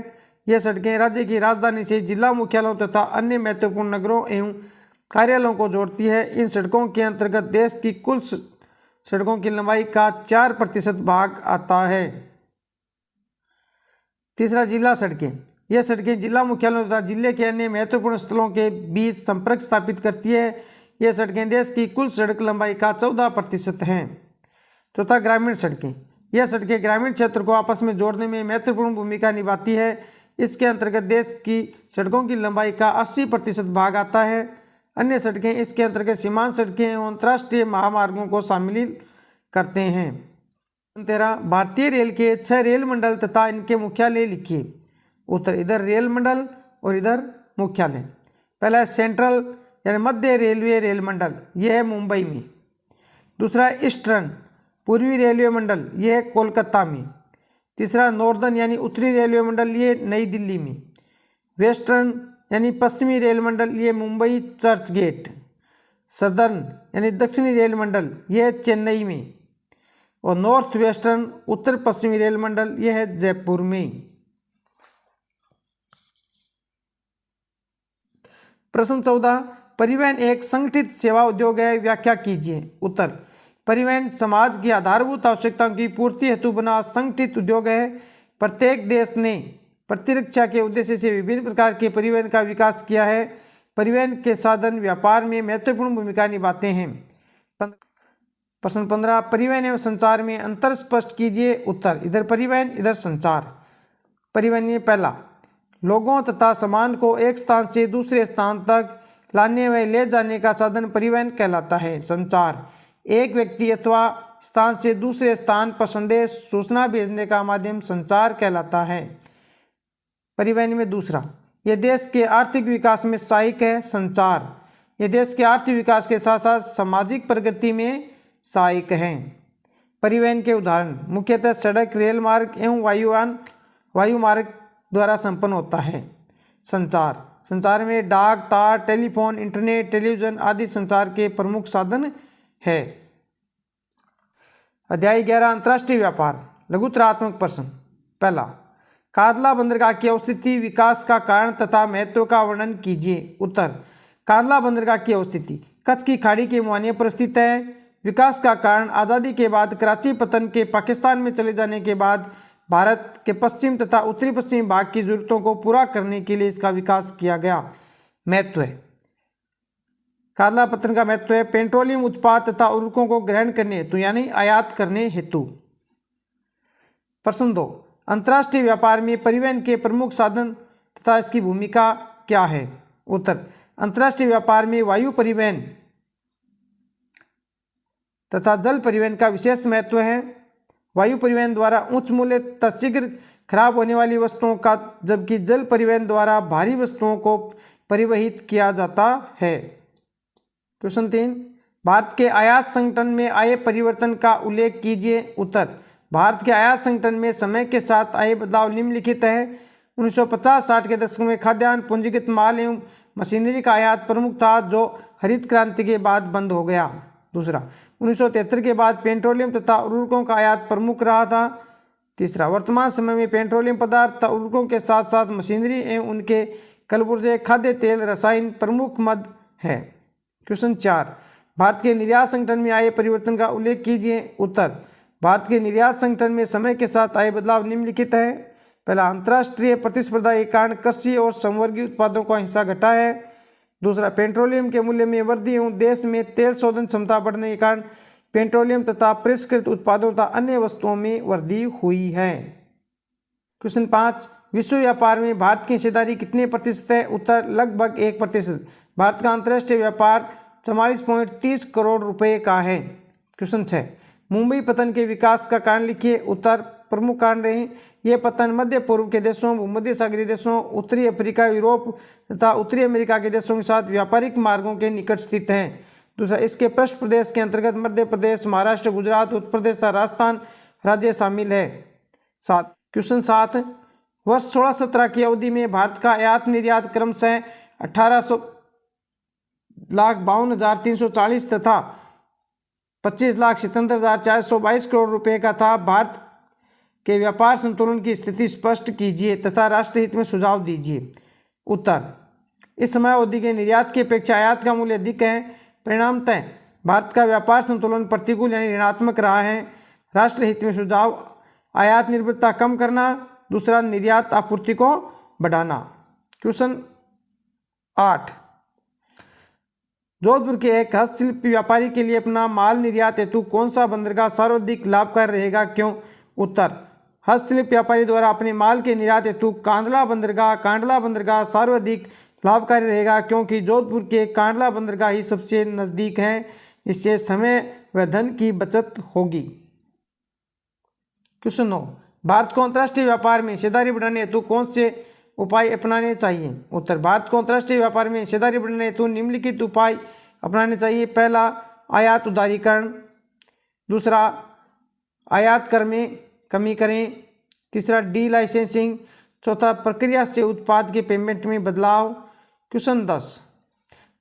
यह सड़कें राज्य की राजधानी से जिला मुख्यालयों तथा अन्य महत्वपूर्ण नगरों एवं कार्यालयों को जोड़ती है। इन सड़कों के अंतर्गत देश की कुल सड़कों की लंबाई का 4% भाग आता है। तीसरा, जिला सड़कें। यह सड़कें जिला मुख्यालयों तथा जिले के अन्य महत्वपूर्ण स्थलों के बीच संपर्क स्थापित करती है। यह सड़कें देश की कुल सड़क लंबाई का 14% हैं। चौथा, ग्रामीण सड़कें। यह सड़कें ग्रामीण क्षेत्र को आपस में जोड़ने में महत्वपूर्ण भूमिका निभाती है। इसके अंतर्गत देश की सड़कों की लंबाई का 80% भाग आता है। अन्य सड़कें इसके अंतर्गत सीमांत सड़कें एवं अंतर्राष्ट्रीय महामार्गों को शामिल करते हैं। 13, भारतीय रेल के 6 रेल मंडल तथा इनके मुख्यालय लिखिए। उत्तर, इधर रेल मंडल और इधर मुख्यालय। पहला है सेंट्रल यानी मध्य रेलवे रेल मंडल, यह है मुंबई में। दूसरा, ईस्टर्न पूर्वी रेलवे मंडल, यह है कोलकाता में। तीसरा, नॉर्दर्न यानी उत्तरी रेलवे मंडल, ये नई दिल्ली में। वेस्टर्न यानी पश्चिमी रेल मंडल, ये मुंबई चर्च गेट। सदर्न यानी दक्षिणी रेल मंडल, यह है चेन्नई में। और नॉर्थ वेस्टर्न उत्तर पश्चिमी रेल मंडल, यह है जयपुर में। प्रश्न 14, परिवहन एक संगठित सेवा उद्योग है, व्याख्या कीजिए। उत्तर, परिवहन समाज की आधारभूत आवश्यकताओं की पूर्ति हेतु बना संगठित उद्योग है। प्रत्येक देश ने प्रतिरक्षा के उद्देश्य से विभिन्न प्रकार के परिवहन का विकास किया है। परिवहन के साधन व्यापार में महत्वपूर्ण भूमिका निभाते हैं। प्रश्न 15, परिवहन एवं संचार में अंतर स्पष्ट कीजिए। उत्तर, इधर परिवहन इधर संचार। परिवहन में पहला, लोगों तथा सामान को एक स्थान से दूसरे स्थान तक लाने व ले जाने का साधन परिवहन कहलाता है। संचार, एक व्यक्ति अथवा स्थान से दूसरे स्थान पर संदेश सूचना भेजने का माध्यम संचार कहलाता है। परिवहन में दूसरा, यह देश के आर्थिक विकास में सहायक है। संचार, ये देश के आर्थिक विकास के साथ साथ सामाजिक प्रगति में सहायक हैं। परिवहन के उदाहरण मुख्यतः सड़क, रेल मार्ग एवं वायु मार्ग द्वारा संपन्न होता है। संचार में डाक, तार, टेलीफोन, इंटरनेट, टेलीविजन आदि संचार के प्रमुख साधन है। अध्याय 11 अंतर्राष्ट्रीय व्यापार। लघुतरात्मक प्रश्न। पहला, कांडला बंदरगाह की अवस्थिति विकास का कारण तथा महत्व का वर्णन कीजिए। उत्तर, कांडला बंदरगाह की अवस्थिति कच्छ की खाड़ी के मुहाने पर स्थित है। विकास का कारण आज़ादी के बाद कराची पतन के पाकिस्तान में चले जाने के बाद भारत के पश्चिम तथा उत्तरी पश्चिमी भाग की जरूरतों को पूरा करने के लिए इसका विकास किया गया। महत्व है, कांडला पतन का महत्व है पेट्रोलियम उत्पाद तथा उर्वरकों को ग्रहण करने हेतु यानी आयात करने हेतु। प्रश्न 2, अंतर्राष्ट्रीय व्यापार में परिवहन के प्रमुख साधन तथा इसकी भूमिका क्या है। उत्तर, अंतर्राष्ट्रीय व्यापार में वायु परिवहन तथा जल परिवहन का विशेष महत्व है। वायु परिवहन द्वारा उच्च मूल्य तथा शीघ्र खराब होने वाली वस्तुओं का, जबकि जल परिवहन द्वारा भारी वस्तुओं को परिवहित किया जाता है। क्वेश्चन 3, भारत के आयात संगठन में आए परिवर्तन का उल्लेख कीजिए। उत्तर, भारत के आयात संगठन में समय के साथ आए बदलाव निम्नलिखित है। 1950-60 के दशक में खाद्यान्न, पूंजीगत माल एवं मशीनरी का आयात प्रमुख था, जो हरित क्रांति के बाद बंद हो गया। दूसरा, 1973 के बाद पेट्रोलियम तथा उर्वरकों का आयात प्रमुख रहा था। तीसरा, वर्तमान समय में पेट्रोलियम पदार्थ तथा उर्वरकों के साथ साथ मशीनरी एवं उनके कलपुर्जे, खाद्य तेल, रसायन प्रमुख मद है। क्वेश्चन 4, भारत के निर्यात संगठन में आए परिवर्तन का उल्लेख कीजिए। उत्तर, भारत के निर्यात संगठन में समय के साथ आए बदलाव निम्नलिखित है। पहला, अंतर्राष्ट्रीय प्रतिस्पर्धा के कारण कृषि और संवर्गीय उत्पादों का हिस्सा घटा है। दूसरा, पेट्रोलियम के मूल्य में वृद्धि एवं देश में तेल शोधन क्षमता बढ़ने के कारण पेट्रोलियम तथा परिष्कृत उत्पादों तथा अन्य वस्तुओं में वृद्धि हुई है। क्वेश्चन 5, विश्व व्यापार में भारत की हिस्सेदारी कितने प्रतिशत है। उत्तर, लगभग 1%। भारत का अंतर्राष्ट्रीय व्यापार 44.30 करोड़ रुपए का है। क्वेश्चन 6, मुंबई पतन के विकास का कारण लिखिए। उत्तर, प्रमुख कारण रहे ये पतन मध्य पूर्व के देशों, भूमध्य सागरीय देशों, उत्तरी अफ्रीका, यूरोप तथा उत्तरी अमेरिका के देशों के साथ व्यापारिक मार्गों के निकट स्थित हैं। दूसरा, इसके पृष्ठ प्रदेश के अंतर्गत मध्य प्रदेश, महाराष्ट्र, गुजरात, उत्तर प्रदेश तथा राजस्थान राज्य शामिल है। क्वेश्चन 7, वर्ष 16-17 की अवधि में भारत का आयात निर्यात क्रमशः 18,52,340 तथा 25,77,422 करोड़ रुपए का था। भारत के व्यापार संतुलन की स्थिति स्पष्ट कीजिए तथा राष्ट्रहित में सुझाव दीजिए। उत्तर, इस समय अवधि के निर्यात की अपेक्षा आयात का मूल्य अधिक है। परिणामतः भारत का व्यापार संतुलन प्रतिकूल यानी ऋणात्मक रहा है। राष्ट्रहित में सुझाव, आयात निर्भरता कम करना। दूसरा, निर्यात आपूर्ति को बढ़ाना। क्वेश्चन 8, जोधपुर के एक हस्तशिल्प व्यापारी के लिए अपना माल निर्यात हेतु कौन सा बंदरगाह सर्वाधिक लाभकारी रहेगा, क्यों। उत्तर, हस्तशिल्प व्यापारी द्वारा अपने माल के निर्यात हेतु कांडला बंदरगाह सर्वाधिक लाभकारी रहेगा, क्योंकि जोधपुर के कांडला बंदरगाह ही सबसे नज़दीक है। इससे समय व धन की बचत होगी। क्वेश्चन 9, भारत को अंतर्राष्ट्रीय व्यापार में हिस्सेदारी बढ़ाने हेतु कौन से उपाय अपनाने चाहिए। उत्तर, भारत को अंतर्राष्ट्रीय व्यापार में हिस्सेदारी बढ़ाने हेतु निम्नलिखित उपाय अपनाने चाहिए। पहला, आयात उदारीकरण। दूसरा, आयात कर में कमी करें। तीसरा, डी लाइसेंसिंग। चौथा, प्रक्रिया से उत्पाद के पेमेंट में बदलाव। क्वेश्चन 10,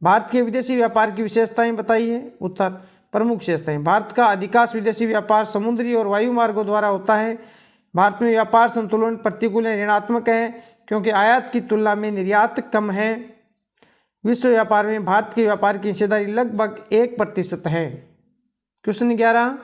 भारत के विदेशी व्यापार की विशेषताएं बताइए। उत्तर, प्रमुख विशेषताएं, भारत का अधिकांश विदेशी व्यापार समुद्री और वायु मार्गों द्वारा होता है। भारत में व्यापार संतुलन प्रतिकूल ऋणात्मक है, क्योंकि आयात की तुलना में निर्यात कम है। विश्व व्यापार में भारत के व्यापार की हिस्सेदारी लगभग 1% है। क्वेश्चन 11,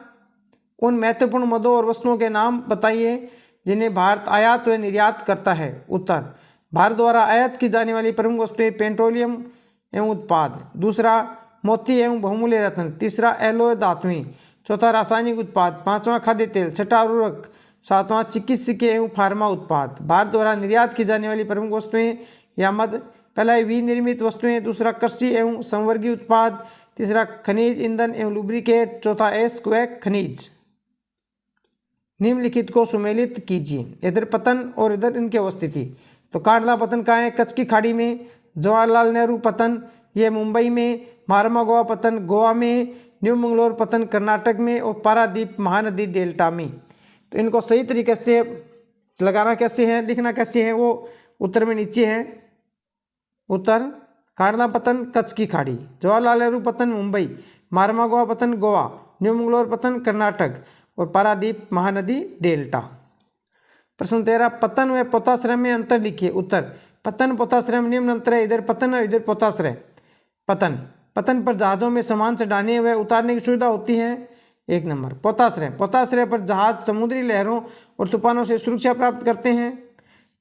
उन महत्वपूर्ण मदों और वस्तुओं के नाम बताइए जिन्हें भारत आयात व निर्यात करता है। उत्तर, भारत द्वारा आयात की जाने वाली प्रमुख वस्तुएं पेट्रोलियम एवं उत्पाद। दूसरा, मोती एवं बहुमूल्य रत्न। तीसरा, एलॉय धातुएं। चौथा, रासायनिक उत्पाद। पांचवा, खाद्य तेल। छठा, उर्वरक। सातवां, चिकित्सकीय एवं फार्मा उत्पाद। भारत द्वारा निर्यात की जाने वाली प्रमुख वस्तुएं या मद। पहला, विनिर्मित वस्तुएं। दूसरा, कृषि एवं संवर्गीय उत्पाद। तीसरा, खनिज, ईंधन एवं लुब्रिकेट। चौथा, अयस्क व खनिज। निम्नलिखित को सुमेलित कीजिए। इधर पतन और इधर इनकी अवस्थिति। तो कांडला पतन कहाँ है, कच्छ की खाड़ी में। जवाहरलाल नेहरू पतन ये मुंबई में, मारमागोवा पतन गोवा में, न्यू मंगलोर पतन कर्नाटक में और पारादीप महानदी डेल्टा में। तो इनको सही तरीके से लगाना कैसे है, लिखना कैसे है, वो उत्तर में नीचे है। उत्तर कांडला पतन कच्छ की खाड़ी, जवाहरलाल नेहरू पतन मुंबई, मारमागोवा पतन गोवा, न्यू मंगलोर पतन कर्नाटक और पारादीप महानदी डेल्टा। प्रश्न 13, पतन व पोताश्रय में अंतर लिखिए। उत्तर पतन पोताश्रय में निम्न अंतर है, इधर पतन और इधर पोताश्रय। पतन पतन पर जहाज़ों में सामान चढ़ाने व उतारने की सुविधा होती है, 1 नंबर। पोताश्रय पर जहाज समुद्री लहरों और तूफानों से सुरक्षा प्राप्त करते हैं।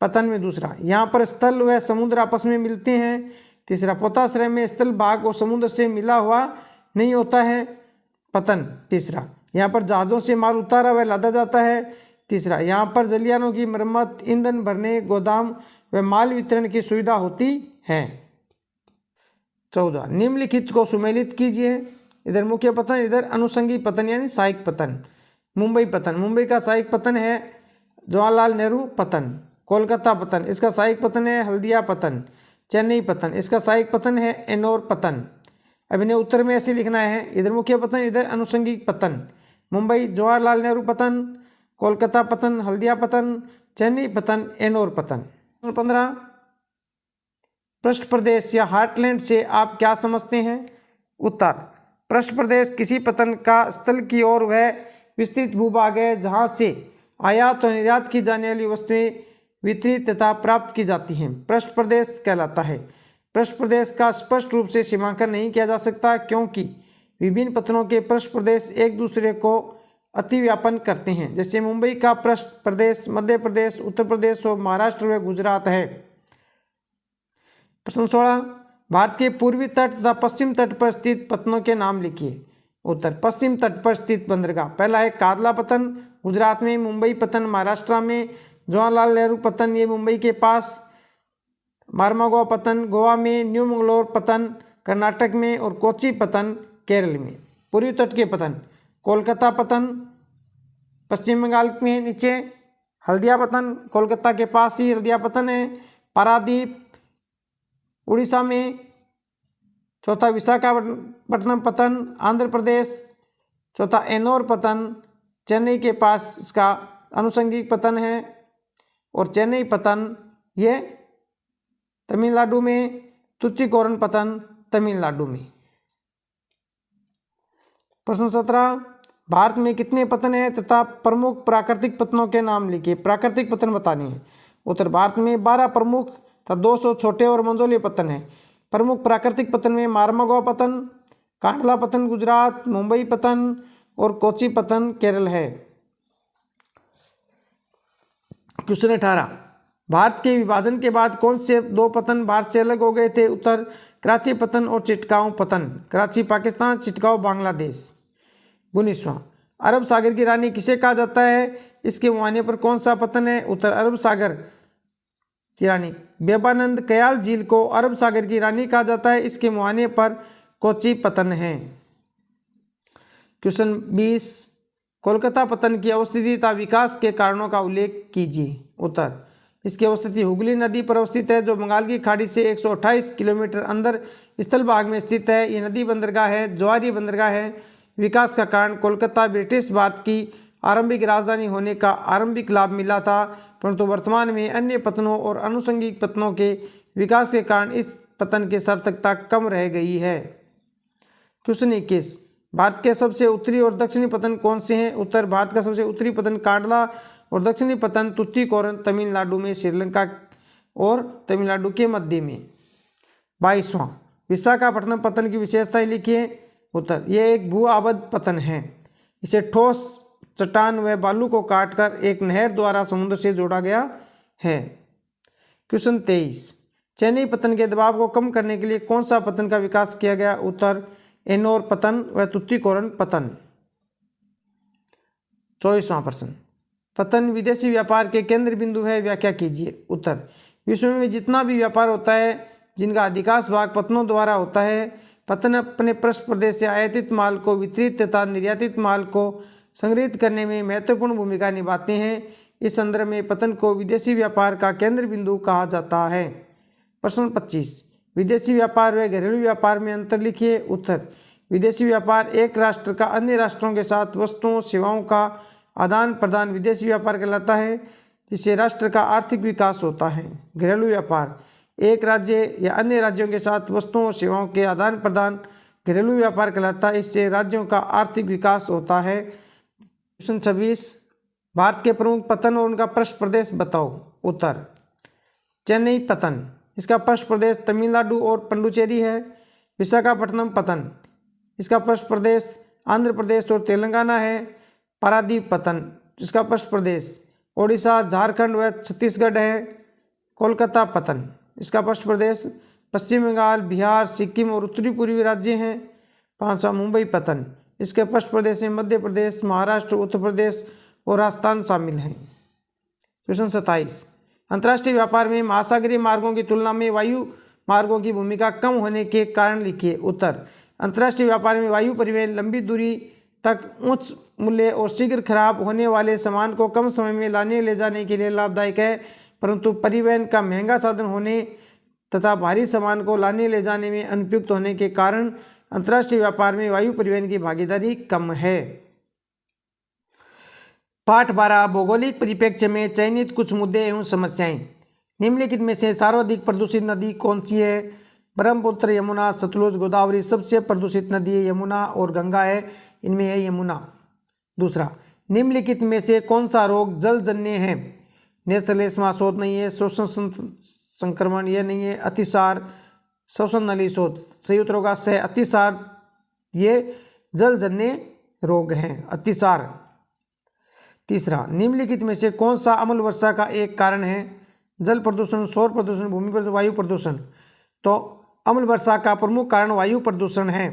पतन में दूसरा, यहाँ पर स्थल व समुद्र आपस में मिलते हैं। तीसरा, पोताश्रय में स्थल भाग और समुद्र से मिला हुआ नहीं होता है। पतन तीसरा, यहाँ पर जहाज़ों से माल उतारा व लादा जाता है। तीसरा, यहाँ पर जलियानों की मरम्मत, ईंधन भरने, गोदाम व माल वितरण की सुविधा होती है। 14, निम्नलिखित को सुमेलित कीजिए। इधर मुख्य पतन, इधर अनुषंगी पतन यानी सहायक पतन। मुंबई पतन, मुंबई का सहायक पतन है जवाहरलाल नेहरू पतन। कोलकाता पतन, इसका सहायक पतन है हल्दिया पतन। चेन्नई पतन, इसका सहायक पतन है एनोर पतन। अब इन्हें उत्तर में ऐसे लिखना है, इधर मुख्य पतन, इधर अनुषंगिक पतन। मुंबई जवाहरलाल नेहरू पतन, कोलकाता पतन हल्दिया पतन, चेन्नई पतन एनोर पतन। 15, पृष्ठ प्रदेश या हार्टलैंड से आप क्या समझते हैं। उत्तर पृष्ठ प्रदेश किसी पतन का स्थल की ओर वह विस्तृत भूभाग है जहाँ से आयात और निर्यात की जाने वाली वस्तुएं वितरित तथा प्राप्त की जाती हैं, पृष्ठ प्रदेश कहलाता है। पृष्ठ प्रदेश का स्पष्ट रूप से सीमांकन नहीं किया जा सकता क्योंकि विभिन्न पतनों के पृष्ठ प्रदेश एक दूसरे को अतिव्यापन करते हैं। जैसे मुंबई का पृष्ठ प्रदेश मध्य प्रदेश, उत्तर प्रदेश और महाराष्ट्र व गुजरात है। प्रश्न 16, भारत के पूर्वी तट तथा पश्चिम तट पर स्थित पतनों के नाम लिखिए। उत्तर पश्चिम तट पर स्थित बंदरगाह, पहला है कादला पतन गुजरात में, मुंबई पतन महाराष्ट्र में, जवाहरलाल नेहरू पतन ये मुंबई के पास, मारमागोवा पतन गोवा में, न्यू मंगलोर पतन कर्नाटक में और कोच्चि पतन केरल में। पूर्वी तट के पतन, कोलकाता पतन पश्चिम बंगाल में नीचे, हल्दिया पतन कोलकाता के पास ही हल्दिया पतन है, पारादीप उड़ीसा में, चौथा विशाखापट्टनम पतन आंध्र प्रदेश, चौथा एनोर पतन चेन्नई के पास इसका अनुषंगिक पतन है, और चेन्नई पतन ये तमिलनाडु में, तुतीकोरन पतन तमिलनाडु में। प्रश्न 17, भारत में कितने पतन हैं तथा प्रमुख प्राकृतिक पतनों के नाम लिखिए। प्राकृतिक पतन बताने हैं। उत्तर भारत में 12 प्रमुख तथा 200 छोटे और मंझोले पतन हैं। प्रमुख प्राकृतिक पतन में मारमागोवा पतन, कांडला पतन गुजरात, मुंबई पतन और कोच्चि पतन केरल है। क्वेश्चन 18, भारत के विभाजन के बाद कौन से 2 पतन भारत से अलग हो गए थे। उत्तर कराची पतन और चिटगांव पतन, कराची पाकिस्तान, चिटगांव बांग्लादेश। 19वां, अरब सागर की रानी किसे कहा जाता है, इसके मुहाने पर कौन सा पतन है। उत्तर अरब सागर की रानी बेबानंद कयाल झील को अरब सागर की रानी कहा जाता है, इसके मुहाने पर कोच्चि पतन है। क्वेश्चन 20, कोलकाता पतन की अवस्थिति तथा विकास के कारणों का उल्लेख कीजिए। उत्तर इसकी अवस्थिति हुगली नदी पर अवस्थित है जो बंगाल की खाड़ी से 128 किलोमीटर अंदर स्थल भाग में स्थित है। ये नदी बंदरगाह है, ज्वारी बंदरगाह है। विकास का कारण कोलकाता ब्रिटिश भारत की आरंभिक राजधानी होने का आरंभिक लाभ मिला था, परंतु वर्तमान में अन्य पतनों और अनुषंगिक पतनों के विकास के कारण इस पतन की सार्थकता कम रह गई है। क्वेश्चन 21, भारत के सबसे उत्तरी और दक्षिणी पतन कौन से हैं। उत्तर भारत का सबसे उत्तरी पतन कांडला और दक्षिणी पतन तुतीकोरन तमिलनाडु में, श्रीलंका और तमिलनाडु के मध्य में। 22वां, विशाखापट्टनम पतन की विशेषताएं लिखिए। उत्तर यह एक भू आबद्ध पतन है, इसे ठोस चट्टान व बालू को काटकर एक नहर द्वारा समुद्र से जोड़ा गया है। क्वेश्चन 23, चेन्नई पतन के दबाव को कम करने के लिए कौन सा पतन का विकास किया गया। उत्तर एनोर पतन व तुतीकोरन पतन। 24वां प्रश्न, पतन विदेशी व्यापार के केंद्र बिंदु है, व्याख्या कीजिए। उत्तर विश्व में जितना भी व्यापार होता है जिनका अधिकांश भाग पतनों द्वारा होता है, पतन अपने पृष्ठ प्रदेश से आयातित माल को वितरित तथा निर्यातित माल को संग्रहित करने में महत्वपूर्ण भूमिका निभाते हैं। इस संदर्भ में पतन को विदेशी व्यापार का केंद्र बिंदु कहा जाता है। प्रश्न 25, विदेशी व्यापार व घरेलू व्यापार में अंतर लिखिए। उत्तर, विदेशी व्यापार एक राष्ट्र का अन्य राष्ट्रों के साथ वस्तुओं सेवाओं का आदान प्रदान विदेशी व्यापार कहलाता है, जिससे राष्ट्र का आर्थिक विकास होता है। घरेलू व्यापार एक राज्य या अन्य राज्यों के साथ वस्तुओं और सेवाओं के आदान प्रदान घरेलू व्यापार कहलाता है, इससे राज्यों का आर्थिक विकास होता है। क्वेश्चन 26, भारत के प्रमुख पत्तन और उनका पृष्ठ प्रदेश बताओ। उत्तर, चेन्नई पत्तन, इसका पृष्ठ प्रदेश तमिलनाडु और पुडुचेरी है। विशाखापट्टनम पत्तन, इसका पृष्ठ प्रदेश आंध्र प्रदेश और तेलंगाना है। पारादीप पत्तन, इसका पृष्ठ प्रदेश ओडिशा, झारखंड व छत्तीसगढ़ है। कोलकाता पत्तन, इसका पृष्ठ प्रदेश पश्चिम बंगाल, बिहार, सिक्किम और उत्तरी पूर्वी राज्य हैं। 5वां, मुंबई पत्तन, इसके पृष्ठ प्रदेश में मध्य प्रदेश, महाराष्ट्र, उत्तर प्रदेश और राजस्थान शामिल हैं। क्वेश्चन 27, अंतर्राष्ट्रीय व्यापार में महासागरीय मार्गों की तुलना में वायु मार्गों की भूमिका कम होने के कारण लिखिए। उत्तर, अंतर्राष्ट्रीय व्यापार में वायु परिवहन लंबी दूरी तक उच्च मूल्य और शीघ्र खराब होने वाले सामान को कम समय में लाने ले जाने के लिए लाभदायक है, परंतु परिवहन का महंगा साधन होने तथा भारी सामान को लाने ले जाने में अनुपयुक्त होने के कारण अंतर्राष्ट्रीय व्यापार में वायु परिवहन की भागीदारी कम है। पाठ 12, भौगोलिक परिप्रेक्ष्य में चयनित कुछ मुद्दे एवं समस्याएं। निम्नलिखित में से सर्वाधिक प्रदूषित नदी कौन सी है? ब्रह्मपुत्र, यमुना, सतलुज, गोदावरी। सबसे प्रदूषित नदी यमुना और गंगा है, इनमें है यमुना। दूसरा, निम्नलिखित में से कौन सा रोग जलजन्य है? नेत्रलेशमा शोथ नहीं है, शोषण संक्रमण यह नहीं है, अतिसार, श्वसन नली शोथ, संयुक्त रोगाशय, अतिसार ये जलजन्य रोग हैं, अतिसार। तीसरा, निम्नलिखित में से कौन सा अम्ल वर्षा का एक कारण है? जल प्रदूषण, सौर प्रदूषण, भूमि प्रदूषण, वायु प्रदूषण। तो अम्ल वर्षा का प्रमुख कारण वायु प्रदूषण है।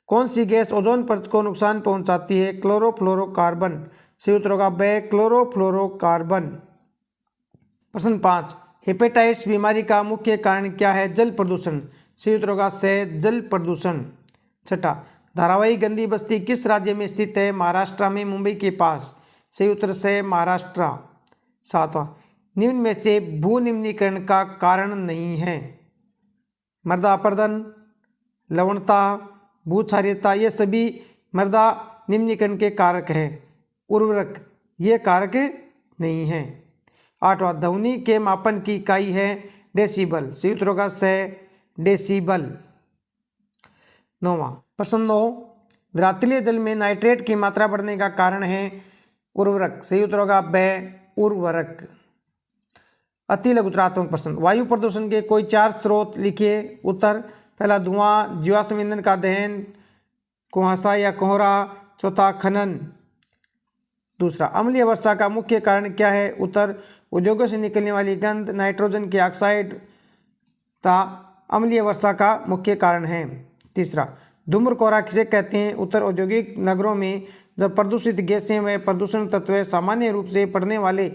कौन सी गैस ओजोन परत को नुकसान पहुंचाती है? क्लोरोफ्लोरोकार्बन, संयुक्त रोग ब क्लोरोफ्लोरोकार्बन। प्रश्न 5, हेपेटाइटिस बीमारी का मुख्य कारण क्या है? जल प्रदूषण, संयुक्त रोग से जल प्रदूषण। छठा, धारावाही गंदी बस्ती किस राज्य में स्थित है? महाराष्ट्र में, मुंबई के पास, संयुक्त से महाराष्ट्र। 7वां, निम्न में से भू निम्नीकरण का कारण नहीं है? मृदा अपरदन, लवणता, भूक्षारीयता ये सभी मृदा निम्नीकरण के कारक हैं। उर्वरक ये कारक नहीं हैं। 8वां, ध्वनि के मापन की इकाई है डेसिबल, संयुक्त रोग से डेसिबल। 9वां, प्रश्न 9, द्रावतीय जल में नाइट्रेट की मात्रा बढ़ने का कारण है? उर्वरक, संयुक्त रोग ब उर्वरक। अति लघुतरात्मक प्रश्न, वायु प्रदूषण के कोई 4 स्रोत लिखिए। उत्तर, पहला धुआं, जीवाश्म ईंधन का दहन, कुहासा या कोहरा। चौथा, खनन। दूसरा, अम्लीय वर्षा का मुख्य कारण क्या है? उत्तर, उद्योगों से निकलने वाली गंध, नाइट्रोजन के ऑक्साइड तथा अम्लीय वर्षा का मुख्य कारण है। तीसरा, धूम्र कोहरा किसे कहते हैं? उत्तर, औद्योगिक नगरों में जब प्रदूषित गैसें व प्रदूषण तत्व सामान्य रूप से पड़ने वाले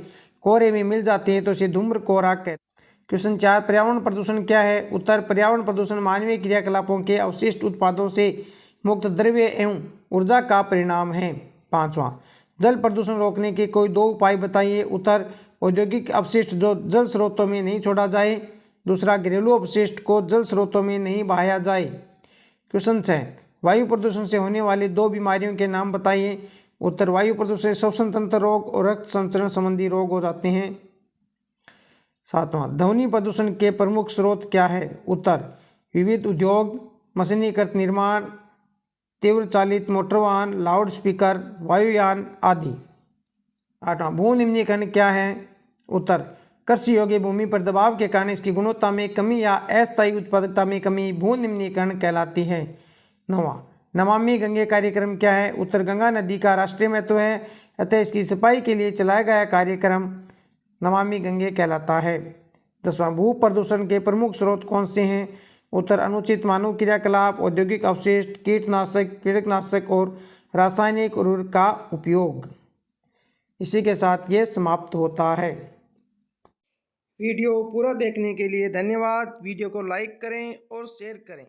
कोहरे में मिल जाते हैं तो इसे धूम्र कोहरा कहते हैं। क्वेश्चन 4, पर्यावरण प्रदूषण क्या है? उत्तर, पर्यावरण प्रदूषण मानवीय क्रियाकलापों के अवशिष्ट उत्पादों से मुक्त द्रव्य एवं ऊर्जा का परिणाम है। 5वां, जल प्रदूषण रोकने के कोई 2 उपाय बताइए। उत्तर, औद्योगिक अपशिष्ट जो जल स्रोतों में नहीं छोड़ा जाए। दूसरा, घरेलू अपशिष्ट को जल स्रोतों में नहीं बहाया जाए। क्वेश्चन 6, वायु प्रदूषण से होने वाली 2 बीमारियों के नाम बताइए। उत्तर, वायु प्रदूषण से श्वसन तंत्र रोग और रक्त संचरण संबंधी रोग हो जाते हैं। 7वां, ध्वनि प्रदूषण के प्रमुख स्रोत क्या है? उत्तर, विविध उद्योग, मशीनीकृत निर्माण, तीव्र चालित मोटर वाहन, लाउड स्पीकर, वायुयान आदि। 8वां, भू निम्नीकरण क्या है? उत्तर, कृषि योग्य भूमि पर दबाव के कारण इसकी गुणवत्ता में कमी या अस्थायी उत्पादकता में कमी भू निम्नीकरण कहलाती है। 9वां, नमामि गंगे कार्यक्रम क्या है? उत्तर, गंगा नदी का राष्ट्रीय महत्व है, अतः इसकी सफाई के लिए चलाया गया कार्यक्रम नमामि गंगे कहलाता है। 10वां, भू प्रदूषण के प्रमुख स्रोत कौन से हैं? उत्तर, अनुचित मानव क्रियाकलाप, औद्योगिक अपशिष्ट, कीटनाशक, पीड़कनाशक और रासायनिक उर्वरक का उपयोग। इसी के साथ ये समाप्त होता है। वीडियो पूरा देखने के लिए धन्यवाद। वीडियो को लाइक करें और शेयर करें।